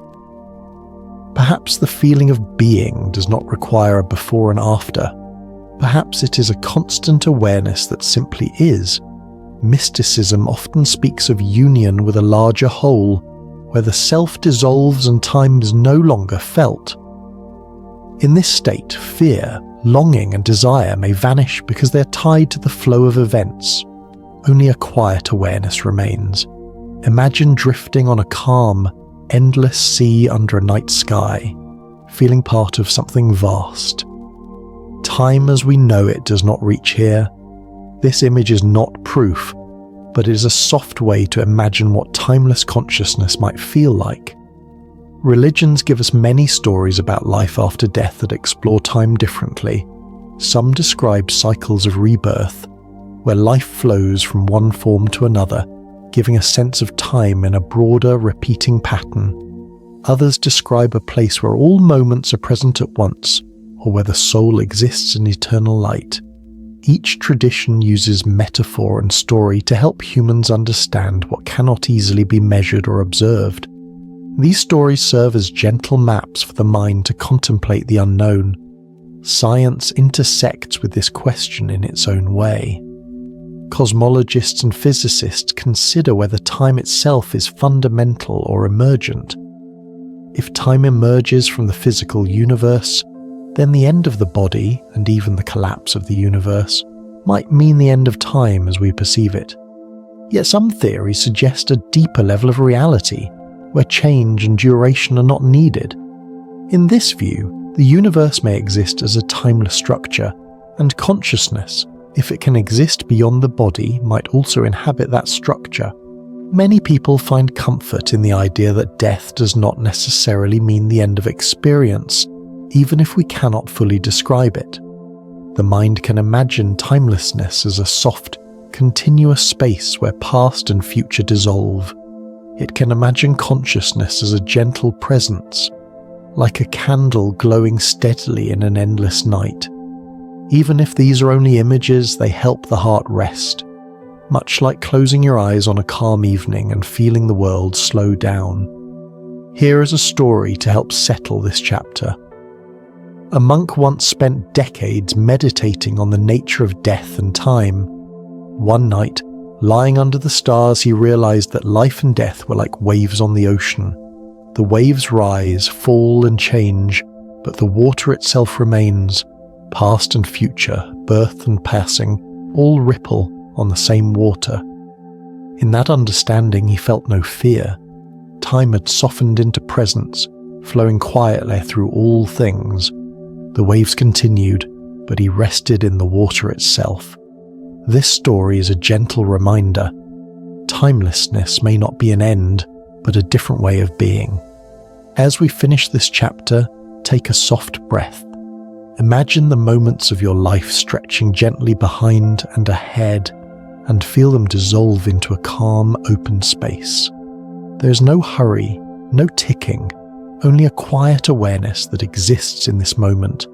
Perhaps the feeling of being does not require a before and after. Perhaps it is a constant awareness that simply is. Mysticism often speaks of union with a larger whole, where the self dissolves and time is no longer felt. In this state, fear, longing, and desire may vanish because they are tied to the flow of events. Only a quiet awareness remains. Imagine drifting on a calm, endless sea under a night sky, feeling part of something vast. Time as we know it does not reach here. This image is not proof, but it is a soft way to imagine what timeless consciousness might feel like. Religions give us many stories about life after death that explore time differently. Some describe cycles of rebirth, where life flows from one form to another, giving a sense of time in a broader, repeating pattern. Others describe a place where all moments are present at once, or where the soul exists in eternal light. Each tradition uses metaphor and story to help humans understand what cannot easily be measured or observed. These stories serve as gentle maps for the mind to contemplate the unknown. Science intersects with this question in its own way. Cosmologists and physicists consider whether time itself is fundamental or emergent. If time emerges from the physical universe, then the end of the body, and even the collapse of the universe, might mean the end of time as we perceive it. Yet some theories suggest a deeper level of reality, where change and duration are not needed. In this view, the universe may exist as a timeless structure, and consciousness, if it can exist beyond the body, might also inhabit that structure. Many people find comfort in the idea that death does not necessarily mean the end of experience, even if we cannot fully describe it. The mind can imagine timelessness as a soft, continuous space where past and future dissolve. It can imagine consciousness as a gentle presence, like a candle glowing steadily in an endless night. Even if these are only images, they help the heart rest, much like closing your eyes on a calm evening and feeling the world slow down. Here is a story to help settle this chapter. A monk once spent decades meditating on the nature of death and time. One night, lying under the stars, he realized that life and death were like waves on the ocean. The waves rise, fall, and change, but the water itself remains. Past and future, birth and passing, all ripple on the same water. In that understanding, he felt no fear. Time had softened into presence, flowing quietly through all things. The waves continued, but he rested in the water itself. This story is a gentle reminder. Timelessness may not be an end, but a different way of being. As we finish this chapter, take a soft breath. Imagine the moments of your life stretching gently behind and ahead, and feel them dissolve into a calm, open space. There is no hurry, no ticking, only a quiet awareness that exists in this moment.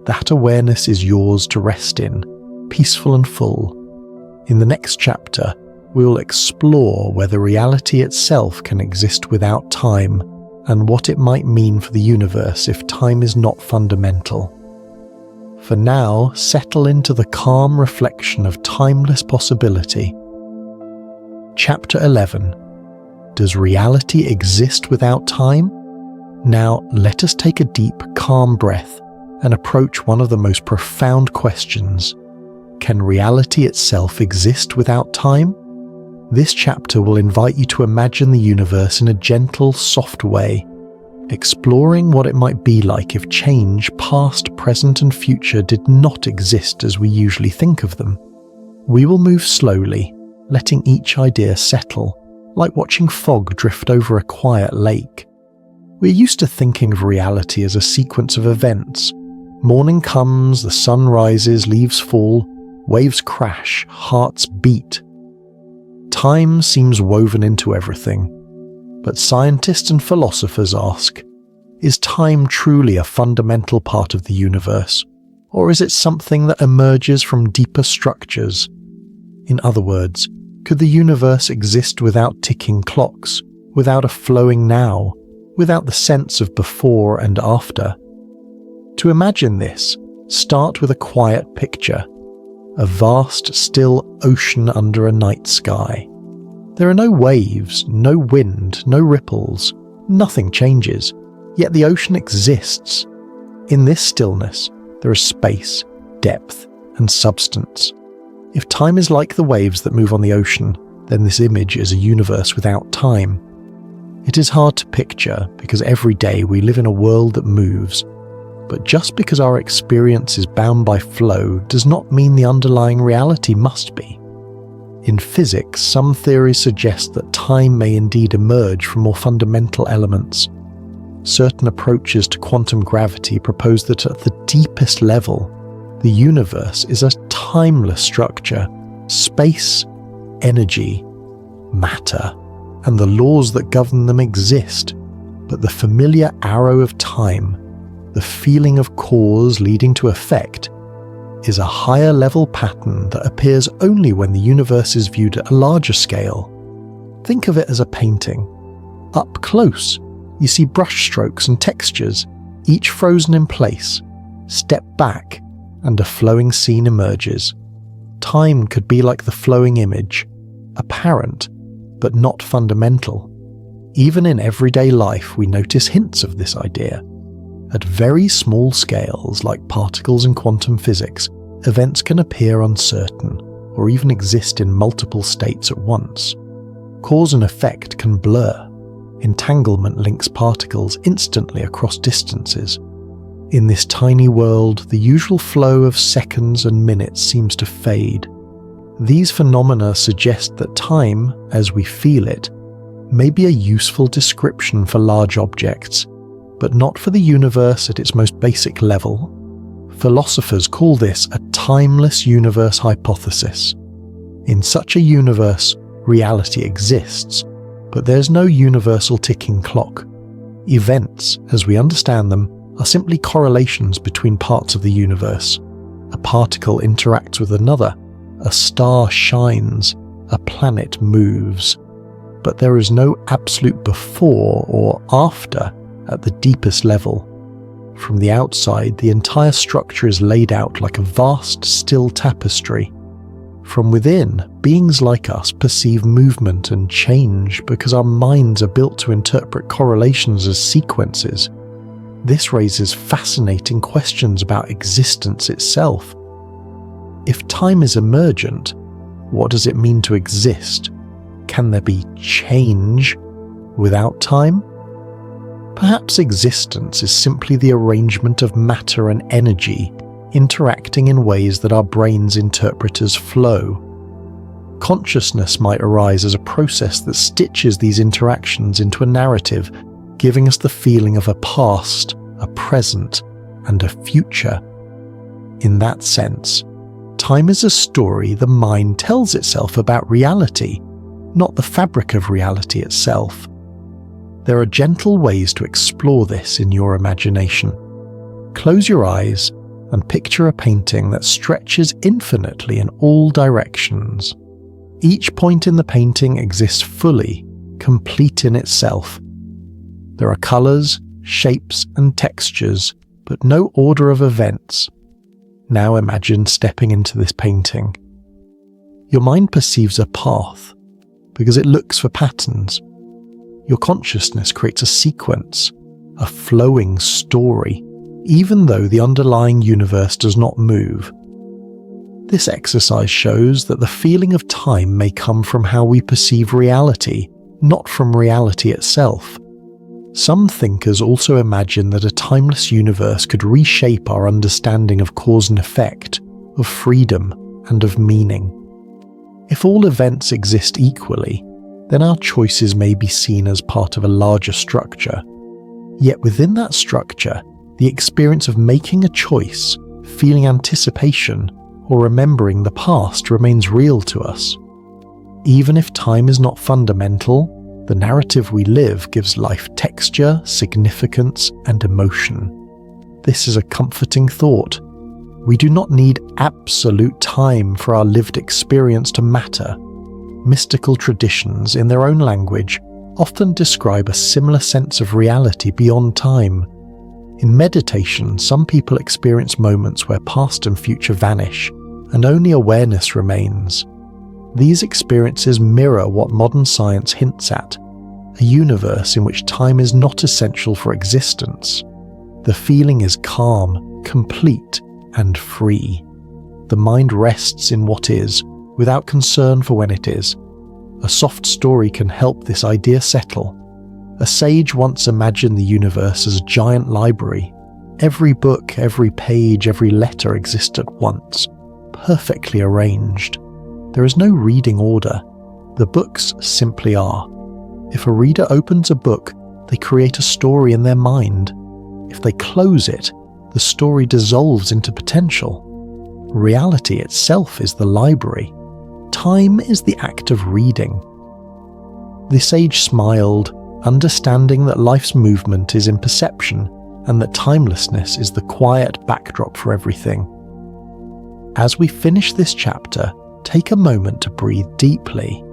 That awareness is yours to rest in, peaceful and full. In the next chapter, we will explore whether reality itself can exist without time, and what it might mean for the universe if time is not fundamental. For now, settle into the calm reflection of timeless possibility. Chapter 11. Does reality exist without time? Now, let us take a deep, calm breath and approach one of the most profound questions. Can reality itself exist without time? This chapter will invite you to imagine the universe in a gentle, soft way, exploring what it might be like if change, past, present, and future did not exist as we usually think of them. We will move slowly, letting each idea settle, like watching fog drift over a quiet lake. We're used to thinking of reality as a sequence of events. Morning comes, the sun rises, leaves fall, waves crash, hearts beat. Time seems woven into everything. But scientists and philosophers ask, is time truly a fundamental part of the universe, or is it something that emerges from deeper structures? In other words, could the universe exist without ticking clocks, without a flowing now, without the sense of before and after? To imagine this, start with a quiet picture, a vast, still ocean under a night sky. There are no waves, no wind, no ripples, nothing changes, yet the ocean exists. In this stillness, there is space, depth, and substance. If time is like the waves that move on the ocean, then this image is a universe without time. It is hard to picture because every day we live in a world that moves, but just because our experience is bound by flow does not mean the underlying reality must be. In physics, some theories suggest that time may indeed emerge from more fundamental elements. Certain approaches to quantum gravity propose that at the deepest level, the universe is a timeless structure. Space, energy, matter, and the laws that govern them exist, but the familiar arrow of time, the feeling of cause leading to effect, is a higher level pattern that appears only when the universe is viewed at a larger scale. Think of it as a painting. Up close, you see brushstrokes and textures, each frozen in place. Step back, and a flowing scene emerges. Time could be like the flowing image, apparent, but not fundamental. Even in everyday life, we notice hints of this idea. At very small scales, like particles in quantum physics, events can appear uncertain, or even exist in multiple states at once. Cause and effect can blur. Entanglement links particles instantly across distances. In this tiny world, the usual flow of seconds and minutes seems to fade. These phenomena suggest that time, as we feel it, may be a useful description for large objects, but not for the universe at its most basic level. Philosophers call this a timeless universe hypothesis. In such a universe, reality exists, but there's no universal ticking clock. Events, as we understand them, are simply correlations between parts of the universe. A particle interacts with another, a star shines, a planet moves. But there is no absolute before or after at the deepest level. From the outside, the entire structure is laid out like a vast, still tapestry. From within, beings like us perceive movement and change because our minds are built to interpret correlations as sequences. This raises fascinating questions about existence itself. If time is emergent, what does it mean to exist? Can there be change without time? Perhaps existence is simply the arrangement of matter and energy interacting in ways that our brains interpret as flow. Consciousness might arise as a process that stitches these interactions into a narrative, giving us the feeling of a past, a present, and a future. In that sense, time is a story the mind tells itself about reality, not the fabric of reality itself. There are gentle ways to explore this in your imagination. Close your eyes and picture a painting that stretches infinitely in all directions. Each point in the painting exists fully, complete in itself. There are colours, shapes and textures, but no order of events. Now imagine stepping into this painting. Your mind perceives a path because it looks for patterns. Your consciousness creates a sequence, a flowing story, even though the underlying universe does not move. This exercise shows that the feeling of time may come from how we perceive reality, not from reality itself. Some thinkers also imagine that a timeless universe could reshape our understanding of cause and effect, of freedom, and of meaning. If all events exist equally, then our choices may be seen as part of a larger structure. Yet within that structure, the experience of making a choice, feeling anticipation, or remembering the past remains real to us. Even if time is not fundamental, the narrative we live gives life texture, significance, and emotion. This is a comforting thought. We do not need absolute time for our lived experience to matter. Mystical traditions, in their own language, often describe a similar sense of reality beyond time. In meditation, some people experience moments where past and future vanish, and only awareness remains. These experiences mirror what modern science hints at, a universe in which time is not essential for existence. The feeling is calm, complete, and free. The mind rests in what is, without concern for when it is. A soft story can help this idea settle. A sage once imagined the universe as a giant library. Every book, every page, every letter exists at once, perfectly arranged. There is no reading order. The books simply are. If a reader opens a book, they create a story in their mind. If they close it, the story dissolves into potential. Reality itself is the library. Time is the act of reading. The sage smiled, understanding that life's movement is in perception and that timelessness is the quiet backdrop for everything. As we finish this chapter, take a moment to breathe deeply.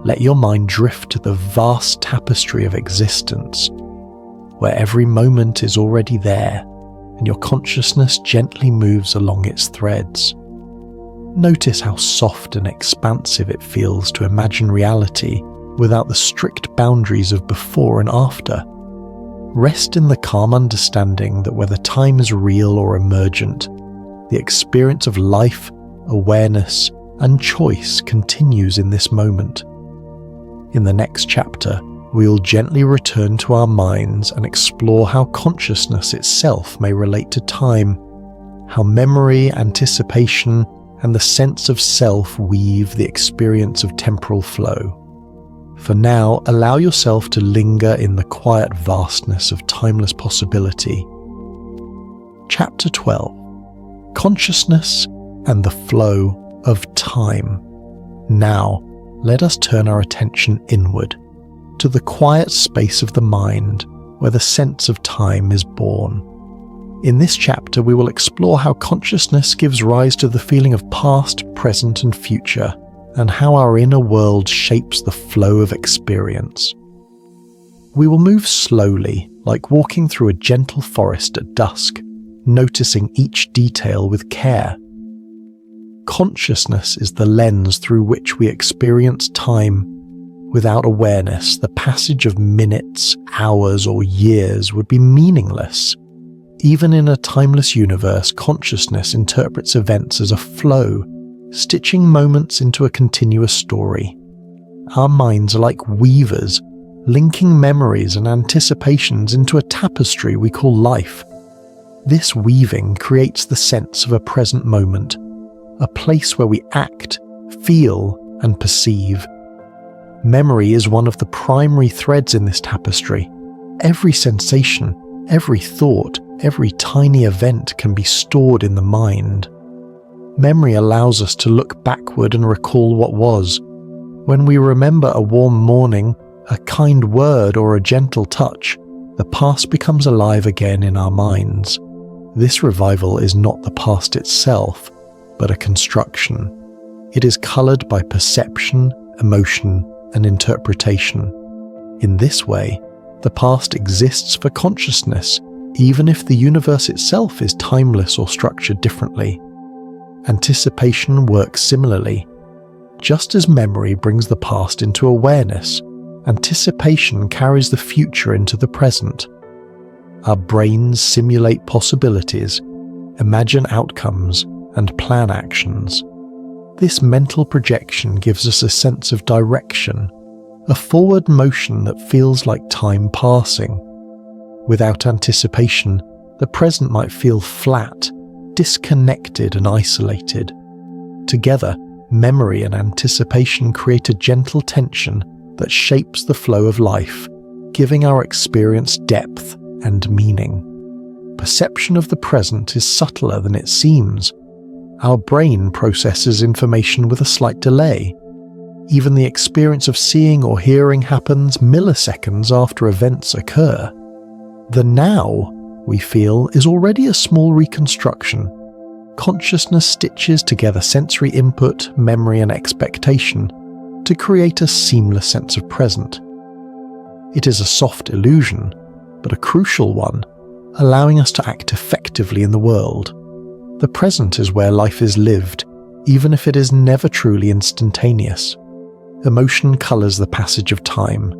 Let your mind drift to the vast tapestry of existence, where every moment is already there and your consciousness gently moves along its threads. Notice how soft and expansive it feels to imagine reality without the strict boundaries of before and after. Rest in the calm understanding that whether time is real or emergent, the experience of life, awareness, and choice continues in this moment. In the next chapter, we'll gently return to our minds and explore how consciousness itself may relate to time, how memory, anticipation, and the sense of self weave the experience of temporal flow. For now, allow yourself to linger in the quiet vastness of timeless possibility. Chapter 12. Consciousness and the Flow of Time. Now, let us turn our attention inward, to the quiet space of the mind where the sense of time is born. In this chapter, we will explore how consciousness gives rise to the feeling of past, present, and future, and how our inner world shapes the flow of experience. We will move slowly, like walking through a gentle forest at dusk, noticing each detail with care. Consciousness is the lens through which we experience time. Without awareness, the passage of minutes, hours, or years would be meaningless. Even in a timeless universe, consciousness interprets events as a flow, stitching moments into a continuous story. Our minds are like weavers, linking memories and anticipations into a tapestry we call life. This weaving creates the sense of a present moment, a place where we act, feel, and perceive. Memory is one of the primary threads in this tapestry. Every sensation, every thought, every tiny event can be stored in the mind. Memory allows us to look backward and recall what was. When we remember a warm morning, a kind word, or a gentle touch, the past becomes alive again in our minds. This revival is not the past itself, but a construction. It is colored by perception, emotion, and interpretation. In this way, The past exists for consciousness, even if the universe itself is timeless or structured differently. Anticipation works similarly. Just as memory brings the past into awareness, anticipation carries the future into the present. Our brains simulate possibilities, imagine outcomes, and plan actions. This mental projection gives us a sense of direction, a forward motion that feels like time passing. Without anticipation, the present might feel flat, disconnected and isolated. Together, memory and anticipation create a gentle tension that shapes the flow of life, giving our experience depth and meaning. Perception of the present is subtler than it seems. Our brain processes information with a slight delay. Even the experience of seeing or hearing happens milliseconds after events occur. The now, we feel, is already a small reconstruction. Consciousness stitches together sensory input, memory and expectation to create a seamless sense of present. It is a soft illusion, but a crucial one, allowing us to act effectively in the world. The present is where life is lived, even if it is never truly instantaneous. Emotion colours the passage of time.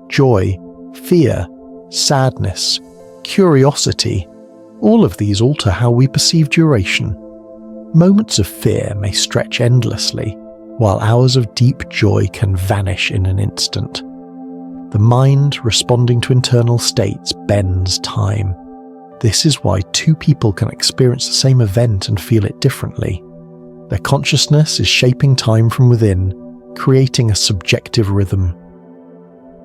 Joy, fear, sadness, curiosity, all of these alter how we perceive duration. Moments of fear may stretch endlessly, while hours of deep joy can vanish in an instant. The mind, responding to internal states, bends time. This is why two people can experience the same event and feel it differently. Their consciousness is shaping time from within, creating a subjective rhythm.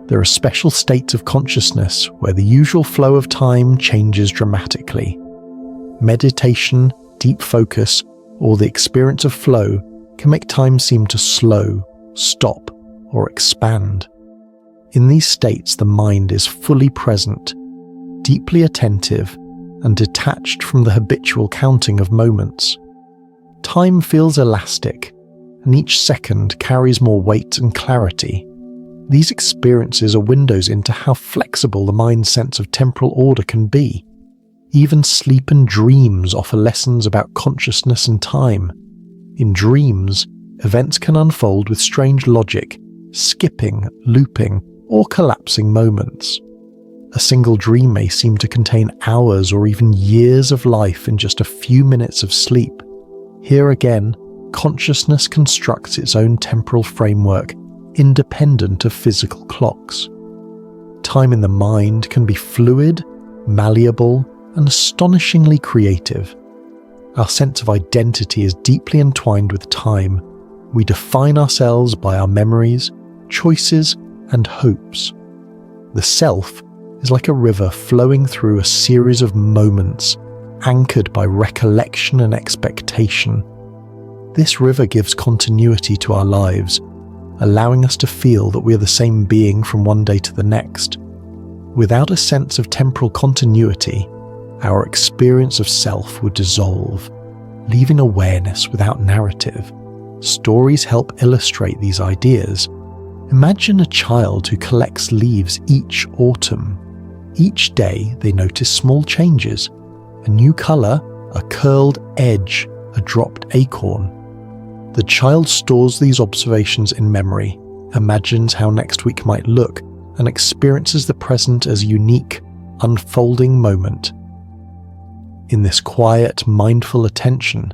There are special states of consciousness where the usual flow of time changes dramatically. Meditation, deep focus, or the experience of flow can make time seem to slow, stop, or expand. In these states, the mind is fully present, deeply attentive, and detached from the habitual counting of moments. Time feels elastic, and each second carries more weight and clarity. These experiences are windows into how flexible the mind's sense of temporal order can be. Even sleep and dreams offer lessons about consciousness and time. In dreams, events can unfold with strange logic, skipping, looping, or collapsing moments. A single dream may seem to contain hours or even years of life in just a few minutes of sleep. Here again, consciousness constructs its own temporal framework, independent of physical clocks. Time in the mind can be fluid, malleable, and astonishingly creative. Our sense of identity is deeply entwined with time. We define ourselves by our memories, choices, and hopes. The self is like a river flowing through a series of moments, anchored by recollection and expectation. This river gives continuity to our lives, allowing us to feel that we are the same being from one day to the next. Without a sense of temporal continuity, our experience of self would dissolve, leaving awareness without narrative. Stories help illustrate these ideas. Imagine a child who collects leaves each autumn. Each day they notice small changes: a new colour, a curled edge, a dropped acorn. The child stores these observations in memory, imagines how next week might look, and experiences the present as a unique, unfolding moment. In this quiet, mindful attention,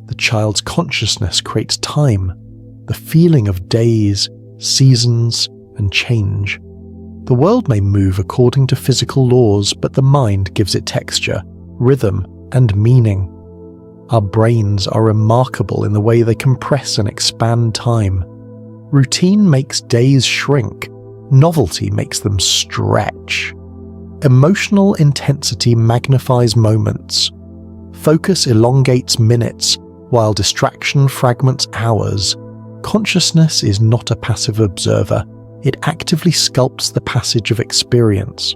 the child's consciousness creates time, the feeling of days, seasons, and change. The world may move according to physical laws, but the mind gives it texture, rhythm, and meaning. Our brains are remarkable in the way they compress and expand time. Routine makes days shrink, novelty makes them stretch. Emotional intensity magnifies moments. Focus elongates minutes, while distraction fragments hours. Consciousness is not a passive observer. It actively sculpts the passage of experience.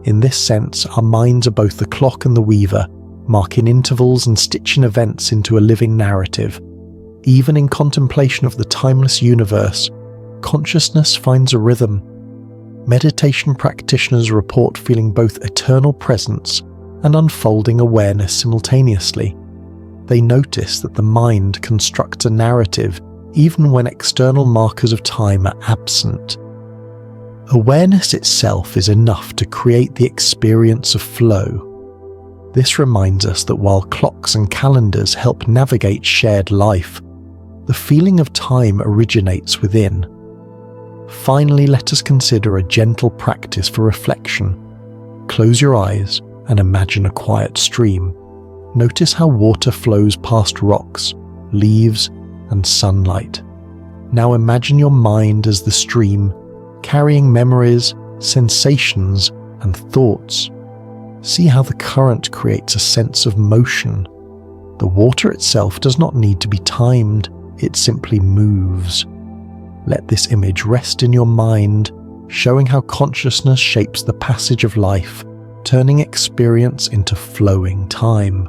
In this sense, our minds are both the clock and the weaver, marking intervals and stitching events into a living narrative. Even in contemplation of the timeless universe, consciousness finds a rhythm. meditation practitioners report feeling both eternal presence and unfolding awareness simultaneously. They notice that the mind constructs a narrative even when external markers of time are absent. Awareness itself is enough to create the experience of flow. This reminds us that while clocks and calendars help navigate shared life, the feeling of time originates within. Finally, let us consider a gentle practice for reflection. Close your eyes and imagine a quiet stream. Notice how water flows past rocks, leaves, and sunlight. Now imagine your mind as the stream, carrying memories, sensations, and thoughts. See how the current creates a sense of motion. The water itself does not need to be timed, it simply moves. Let this image rest in your mind, showing how consciousness shapes the passage of life, turning experience into flowing time.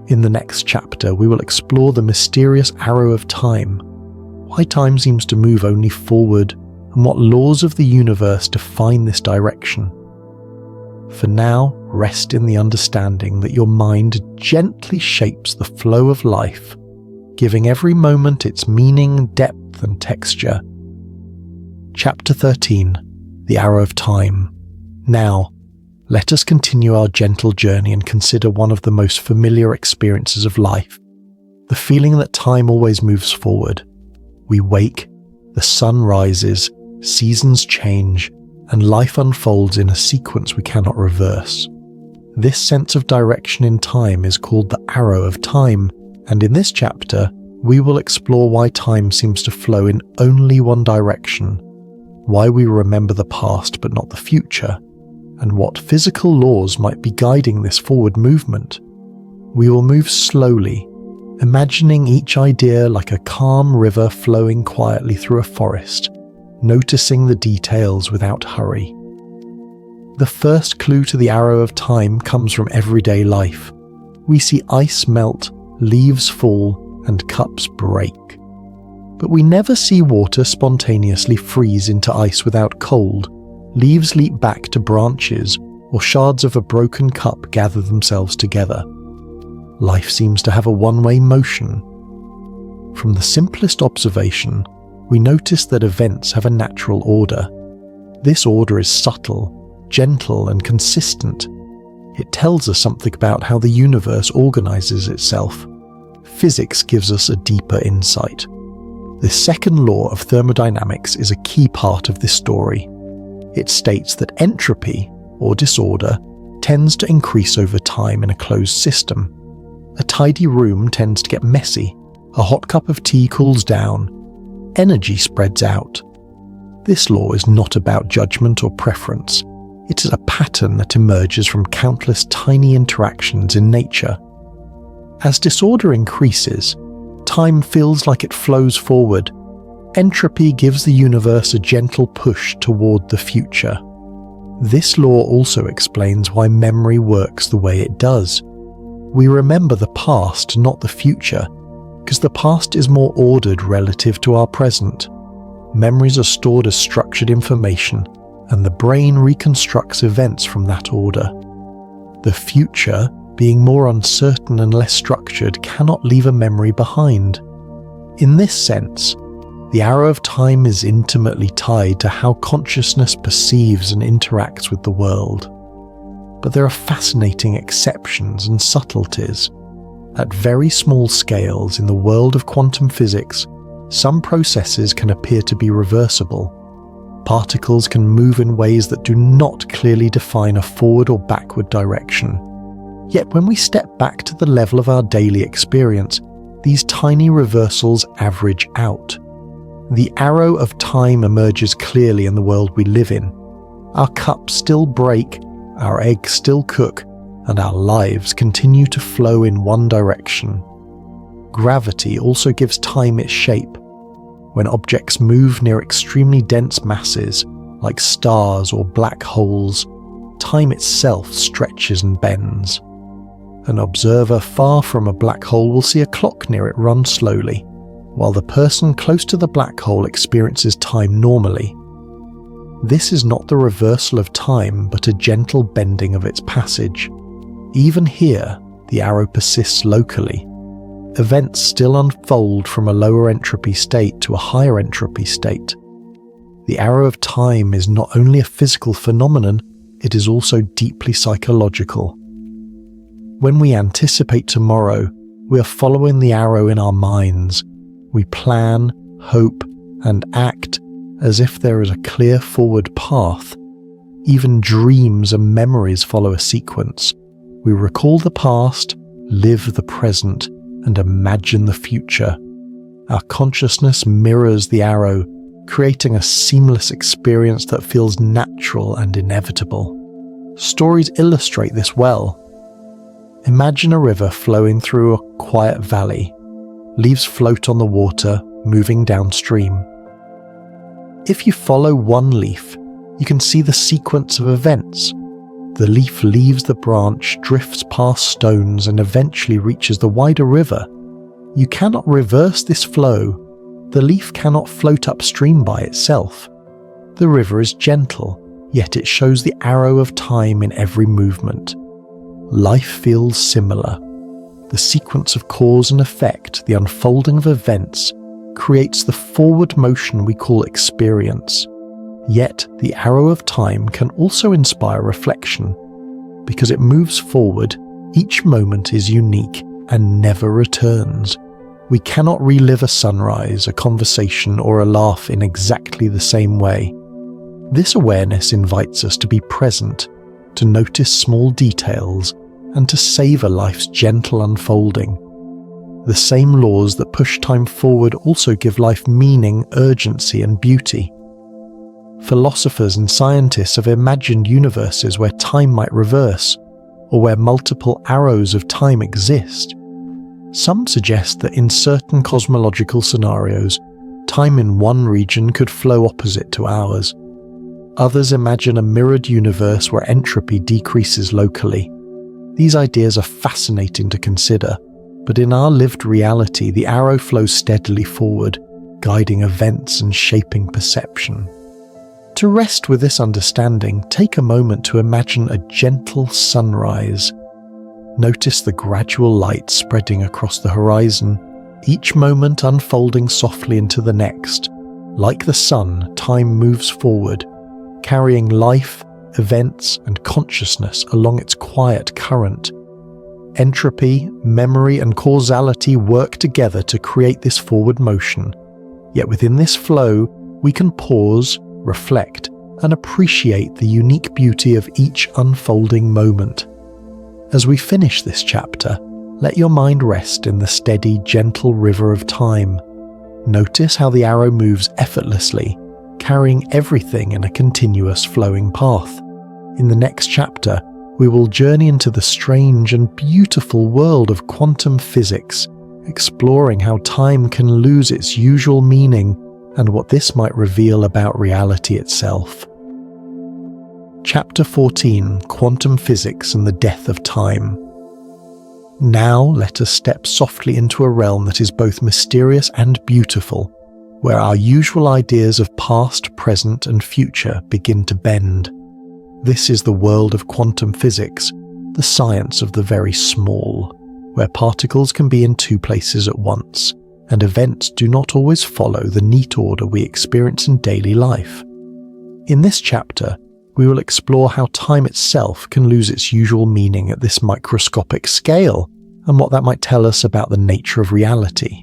In the next chapter, we will explore the mysterious arrow of time, why time seems to move only forward, and what laws of the universe define this direction. For now, rest in the understanding that your mind gently shapes the flow of life, giving every moment its meaning, depth, and texture. Chapter 13. The Arrow of Time. Now, let us continue our gentle journey and consider one of the most familiar experiences of life, the feeling that time always moves forward. We wake, the sun rises, seasons change, and life unfolds in a sequence we cannot reverse. This sense of direction in time is called the arrow of time, and in this chapter, we will explore why time seems to flow in only one direction, why we remember the past but not the future, and what physical laws might be guiding this forward movement. We will move slowly, imagining each idea like a calm river flowing quietly through a forest, noticing the details without hurry. The first clue to the arrow of time comes from everyday life. We see ice melt, leaves fall, and cups break. But we never see water spontaneously freeze into ice without cold, leaves leap back to branches, or shards of a broken cup gather themselves together. Life seems to have a one-way motion. From the simplest observation, we notice that events have a natural order. This order is subtle, gentle, and consistent. It tells us something about how the universe organizes itself. Physics gives us a deeper insight. The second law of thermodynamics is a key part of this story. It states that entropy, or disorder, tends to increase over time in a closed system. A tidy room tends to get messy, a hot cup of tea cools down, energy spreads out. This law is not about judgment or preference. It is a pattern that emerges from countless tiny interactions in nature. As disorder increases, time feels like it flows forward. Entropy gives the universe a gentle push toward the future. This law also explains why memory works the way it does. We remember the past, not the future, because the past is more ordered relative to our present. Memories are stored as structured information, and the brain reconstructs events from that order. The future, being more uncertain and less structured, cannot leave a memory behind. In this sense, the arrow of time is intimately tied to how consciousness perceives and interacts with the world. But there are fascinating exceptions and subtleties. At very small scales in the world of quantum physics, some processes can appear to be reversible. Particles can move in ways that do not clearly define a forward or backward direction. Yet when we step back to the level of our daily experience, these tiny reversals average out. The arrow of time emerges clearly in the world we live in. Our cups still break, our eggs still cook, and our lives continue to flow in one direction. Gravity also gives time its shape. When objects move near extremely dense masses, like stars or black holes, time itself stretches and bends. An observer far from a black hole will see a clock near it run slowly, while the person close to the black hole experiences time normally. This is not the reversal of time, but a gentle bending of its passage. Even here, the arrow persists locally. Events still unfold from a lower entropy state to a higher entropy state. The arrow of time is not only a physical phenomenon, it is also deeply psychological. When we anticipate tomorrow, we are following the arrow in our minds. We plan, hope, and act as if there is a clear forward path. Even dreams and memories follow a sequence. We recall the past, live the present, and imagine the future. Our consciousness mirrors the arrow, creating a seamless experience that feels natural and inevitable. Stories illustrate this well. Imagine a river flowing through a quiet valley. Leaves float on the water, moving downstream. If you follow one leaf, you can see the sequence of events. The leaf leaves the branch, drifts past stones, and eventually reaches the wider river. You cannot reverse this flow. The leaf cannot float upstream by itself. The river is gentle, yet it shows the arrow of time in every movement. Life feels similar. The sequence of cause and effect, the unfolding of events, creates the forward motion we call experience. Yet, the arrow of time can also inspire reflection. Because it moves forward, each moment is unique and never returns. We cannot relive a sunrise, a conversation, or a laugh in exactly the same way. This awareness invites us to be present, to notice small details, and to savor life's gentle unfolding. The same laws that push time forward also give life meaning, urgency, and beauty. Philosophers and scientists have imagined universes where time might reverse, or where multiple arrows of time exist. Some suggest that in certain cosmological scenarios, time in one region could flow opposite to ours. Others imagine a mirrored universe where entropy decreases locally. These ideas are fascinating to consider, but in our lived reality, the arrow flows steadily forward, guiding events and shaping perception. To rest with this understanding, take a moment to imagine a gentle sunrise. Notice the gradual light spreading across the horizon, each moment unfolding softly into the next. Like the sun, time moves forward, carrying life, events, and consciousness along its quiet current. Entropy, memory, and causality work together to create this forward motion. Yet within this flow, we can pause, reflect, and appreciate the unique beauty of each unfolding moment. As we finish this chapter, let your mind rest in the steady, gentle river of time. Notice how the arrow moves effortlessly, carrying everything in a continuous flowing path. In the next chapter, we will journey into the strange and beautiful world of quantum physics, exploring how time can lose its usual meaning and what this might reveal about reality itself. Chapter 14: Quantum Physics and the Death of Time. Now let us step softly into a realm that is both mysterious and beautiful, where our usual ideas of past, present, and future begin to bend. This is the world of quantum physics, the science of the very small, where particles can be in two places at once, and events do not always follow the neat order we experience in daily life. In this chapter, we will explore how time itself can lose its usual meaning at this microscopic scale, and what that might tell us about the nature of reality.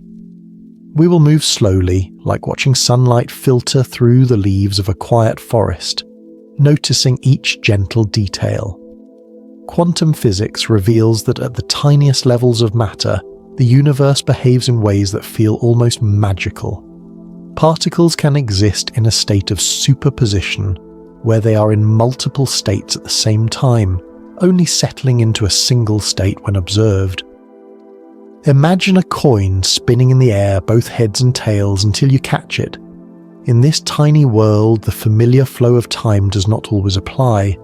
We will move slowly, like watching sunlight filter through the leaves of a quiet forest, noticing each gentle detail. Quantum physics reveals that at the tiniest levels of matter, the universe behaves in ways that feel almost magical. Particles can exist in a state of superposition, where they are in multiple states at the same time, only settling into a single state when observed. Imagine a coin spinning in the air, both heads and tails, until you catch it. In this tiny world, the familiar flow of time does not always apply.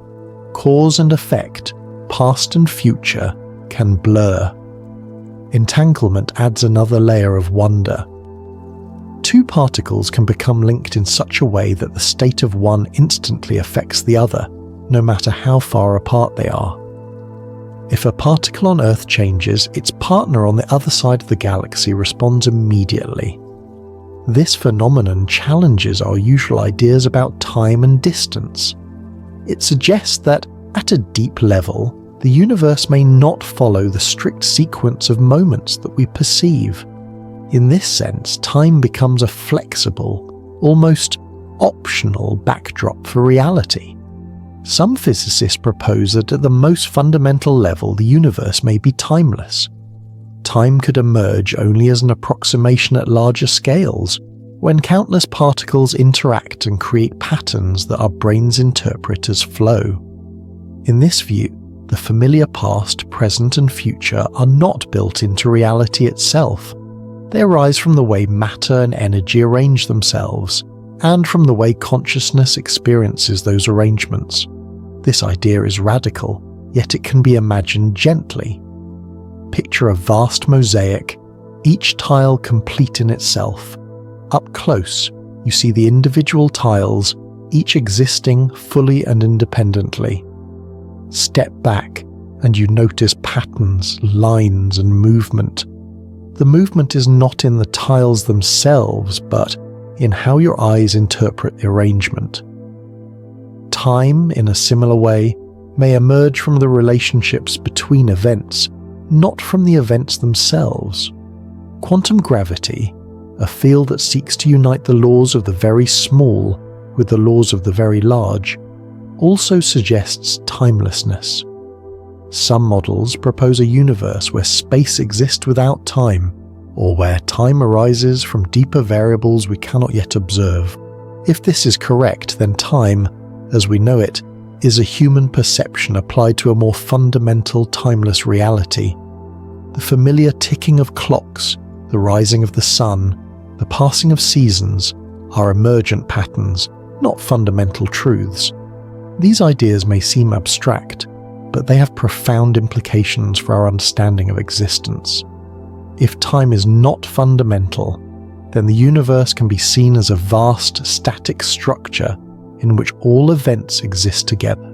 Cause and effect, past and future, can blur. Entanglement adds another layer of wonder. two particles can become linked in such a way that the state of one instantly affects the other, no matter how far apart they are. If a particle on Earth changes, its partner on the other side of the galaxy responds immediately. This phenomenon challenges our usual ideas about time and distance. It suggests that, at a deep level, the universe may not follow the strict sequence of moments that we perceive. In this sense, time becomes a flexible, almost optional backdrop for reality. Some physicists propose that at the most fundamental level, the universe may be timeless. Time could emerge only as an approximation at larger scales, when countless particles interact and create patterns that our brains interpret as flow. In this view, the familiar past, present, and future are not built into reality itself. They arise from the way matter and energy arrange themselves, and from the way consciousness experiences those arrangements. This idea is radical, yet it can be imagined gently. Picture a vast mosaic, each tile complete in itself. Up close, you see the individual tiles, each existing fully and independently. Step back, and you notice patterns, lines, and movement. The movement is not in the tiles themselves, but in how your eyes interpret the arrangement. Time, in a similar way, may emerge from the relationships between events, not from the events themselves. Quantum gravity, a field that seeks to unite the laws of the very small with the laws of the very large, also suggests timelessness. Some models propose a universe where space exists without time, or where time arises from deeper variables we cannot yet observe. If this is correct, then time, as we know it, is a human perception applied to a more fundamental timeless reality. The familiar ticking of clocks, the rising of the sun, the passing of seasons are emergent patterns, not fundamental truths. These ideas may seem abstract, but they have profound implications for our understanding of existence. If time is not fundamental, then the universe can be seen as a vast static structure in which all events exist together.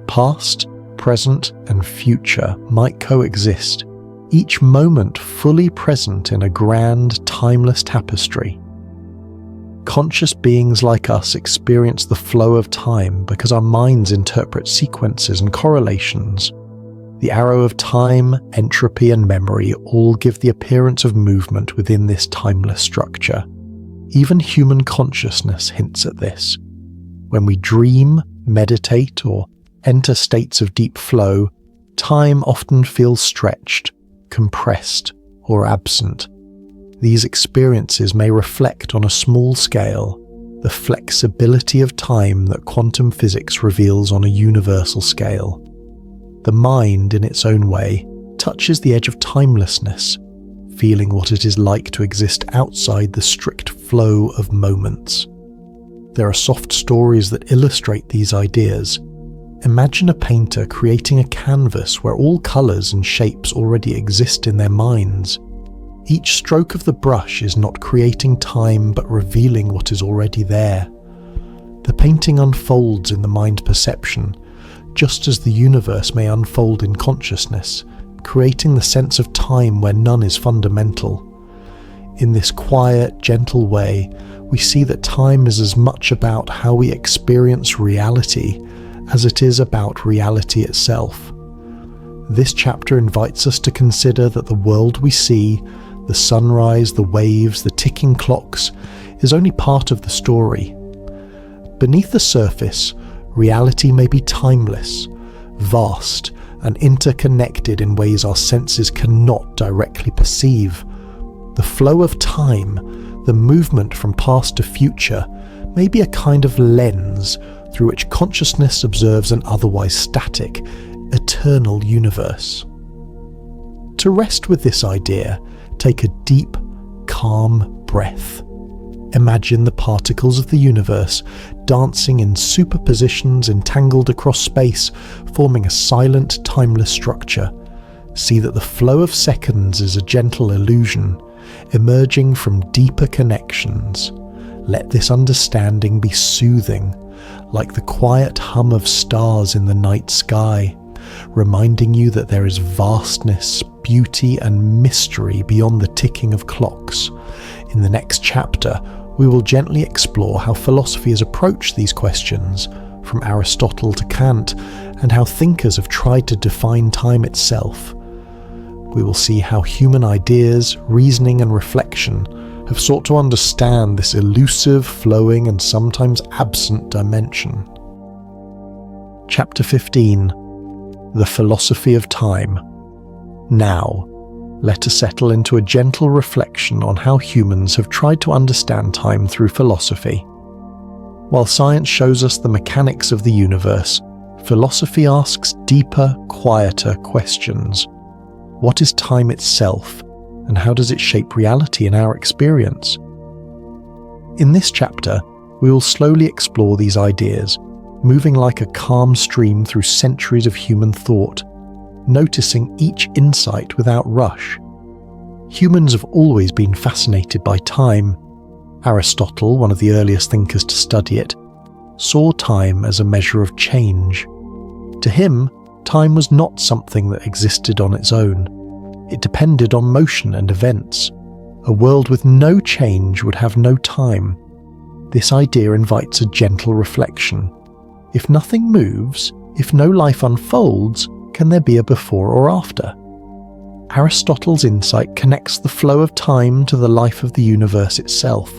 Past, present, and future might coexist, each moment fully present in a grand, timeless tapestry. Conscious beings like us experience the flow of time because our minds interpret sequences and correlations. The arrow of time, entropy, and memory all give the appearance of movement within this timeless structure. Even human consciousness hints at this. When we dream, meditate, or enter states of deep flow, time often feels stretched, compressed, or absent. These experiences may reflect on a small scale the flexibility of time that quantum physics reveals on a universal scale. The mind, in its own way, touches the edge of timelessness, feeling what it is like to exist outside the strict flow of moments. There are soft stories that illustrate these ideas. Imagine a painter creating a canvas where all colours and shapes already exist in their minds. Each stroke of the brush is not creating time but revealing what is already there. The painting unfolds in the mind perception, just as the universe may unfold in consciousness, creating the sense of time where none is fundamental. In this quiet, gentle way, we see that time is as much about how we experience reality as it is about reality itself. This chapter invites us to consider that the world we see, the sunrise, the waves, the ticking clocks, is only part of the story. Beneath the surface, reality may be timeless, vast, and interconnected in ways our senses cannot directly perceive. The flow of time, the movement from past to future, may be a kind of lens through which consciousness observes an otherwise static, eternal universe. To rest with this idea, take a deep, calm breath. Imagine the particles of the universe dancing in superpositions entangled across space, forming a silent, timeless structure. See that the flow of seconds is a gentle illusion, emerging from deeper connections. Let this understanding be soothing, like the quiet hum of stars in the night sky, reminding you that there is vastness, beauty, and mystery beyond the ticking of clocks. In the next chapter, we will gently explore how philosophy has approached these questions, from Aristotle to Kant, and how thinkers have tried to define time itself. We will see how human ideas, reasoning, and reflection have sought to understand this elusive, flowing, and sometimes absent dimension. Chapter 15: The Philosophy of Time. Now, let us settle into a gentle reflection on how humans have tried to understand time through philosophy. While science shows us the mechanics of the universe, philosophy asks deeper, quieter questions. What is time itself, and how does it shape reality in our experience? In this chapter, we will slowly explore these ideas, moving like a calm stream through centuries of human thought, noticing each insight without rush. Humans have always been fascinated by time. Aristotle, one of the earliest thinkers to study it, saw time as a measure of change. To him, time was not something that existed on its own. It depended on motion and events. A world with no change would have no time. This idea invites a gentle reflection. If nothing moves, if no life unfolds, can there be a before or after? Aristotle's insight connects the flow of time to the life of the universe itself.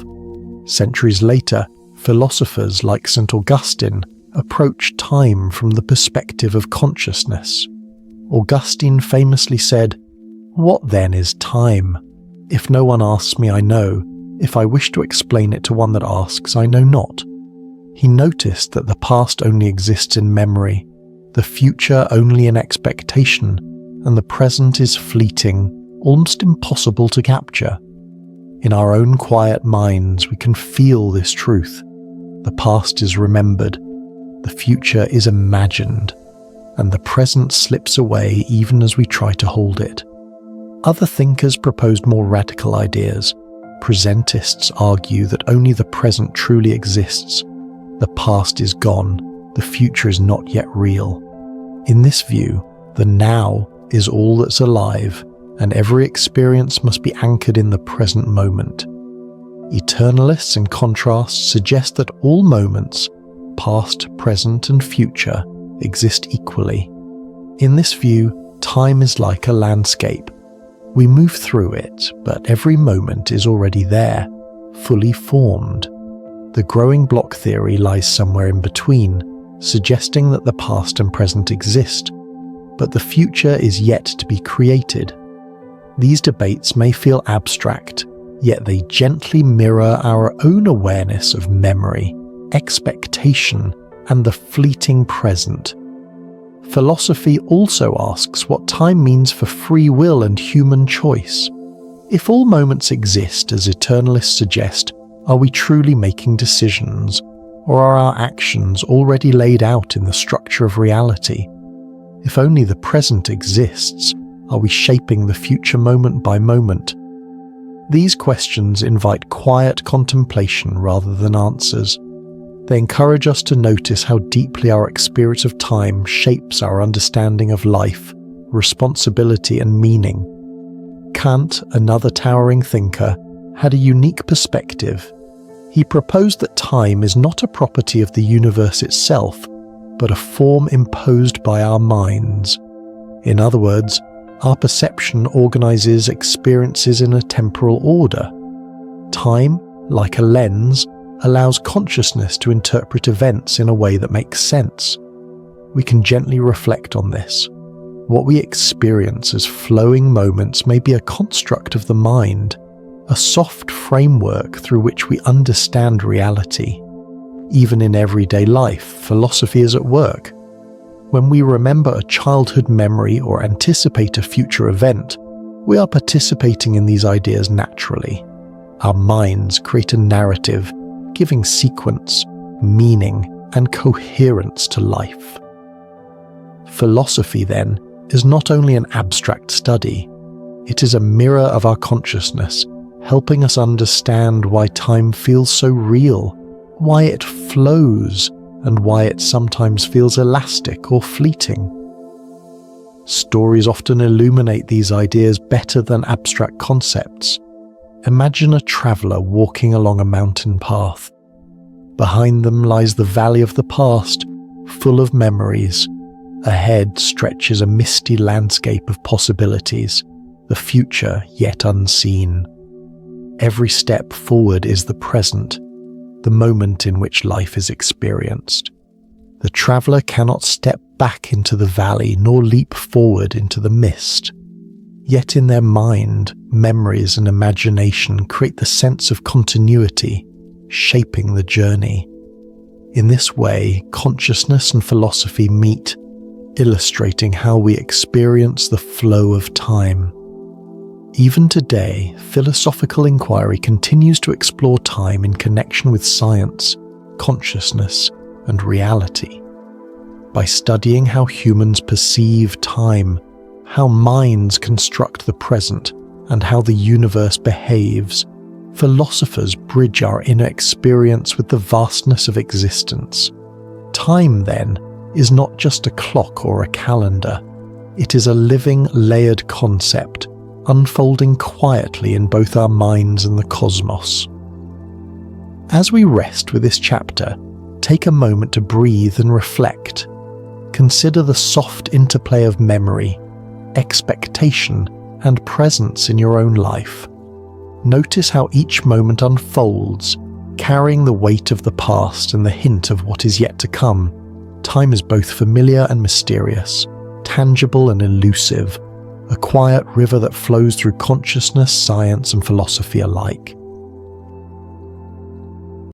Centuries later, philosophers like St. Augustine approached time from the perspective of consciousness. Augustine famously said, "What then is time? If no one asks me, I know. If I wish to explain it to one that asks, I know not." He noticed that the past only exists in memory, the future only in expectation, and the present is fleeting, almost impossible to capture. In our own quiet minds, we can feel this truth. The past is remembered, the future is imagined, and the present slips away even as we try to hold it. Other thinkers proposed more radical ideas. Presentists argue that only the present truly exists. The past is gone, the future is not yet real. In this view, the now is all that's alive, and every experience must be anchored in the present moment. Eternalists, in contrast, suggest that all moments, past, present, and future, exist equally. In this view, time is like a landscape. We move through it, but every moment is already there, fully formed. The growing block theory lies somewhere in between, suggesting that the past and present exist, but the future is yet to be created. These debates may feel abstract, yet they gently mirror our own awareness of memory, expectation, and the fleeting present. Philosophy also asks what time means for free will and human choice. If all moments exist, as eternalists suggest, are we truly making decisions, or are our actions already laid out in the structure of reality? If only the present exists, are we shaping the future moment by moment? These questions invite quiet contemplation rather than answers. They encourage us to notice how deeply our experience of time shapes our understanding of life, responsibility, and meaning. Kant, another towering thinker, had a unique perspective. He proposed that time is not a property of the universe itself, but a form imposed by our minds. In other words, our perception organizes experiences in a temporal order. Time, like a lens, allows consciousness to interpret events in a way that makes sense. We can gently reflect on this. What we experience as flowing moments may be a construct of the mind, a soft framework through which we understand reality. Even in everyday life, philosophy is at work. When we remember a childhood memory or anticipate a future event, we are participating in these ideas naturally. Our minds create a narrative, giving sequence, meaning, and coherence to life. Philosophy, then, is not only an abstract study, it is a mirror of our consciousness, helping us understand why time feels so real, why it flows, and why it sometimes feels elastic or fleeting. Stories often illuminate these ideas better than abstract concepts. Imagine a traveller walking along a mountain path. Behind them lies the valley of the past, full of memories. Ahead stretches a misty landscape of possibilities, the future yet unseen. Every step forward is the present, the moment in which life is experienced. The traveller cannot step back into the valley nor leap forward into the mist. Yet in their mind, memories and imagination create the sense of continuity, shaping the journey. In this way, consciousness and philosophy meet, illustrating how we experience the flow of time. Even today, philosophical inquiry continues to explore time in connection with science, consciousness, and reality. By studying how humans perceive time, how minds construct the present, and how the universe behaves, philosophers bridge our inner experience with the vastness of existence. Time, then, is not just a clock or a calendar. It is a living, layered concept, unfolding quietly in both our minds and the cosmos. As we rest with this chapter, take a moment to breathe and reflect. Consider the soft interplay of memory, expectation, and presence in your own life. Notice how each moment unfolds, carrying the weight of the past and the hint of what is yet to come. Time is both familiar and mysterious, tangible and elusive, a quiet river that flows through consciousness, science, and philosophy alike.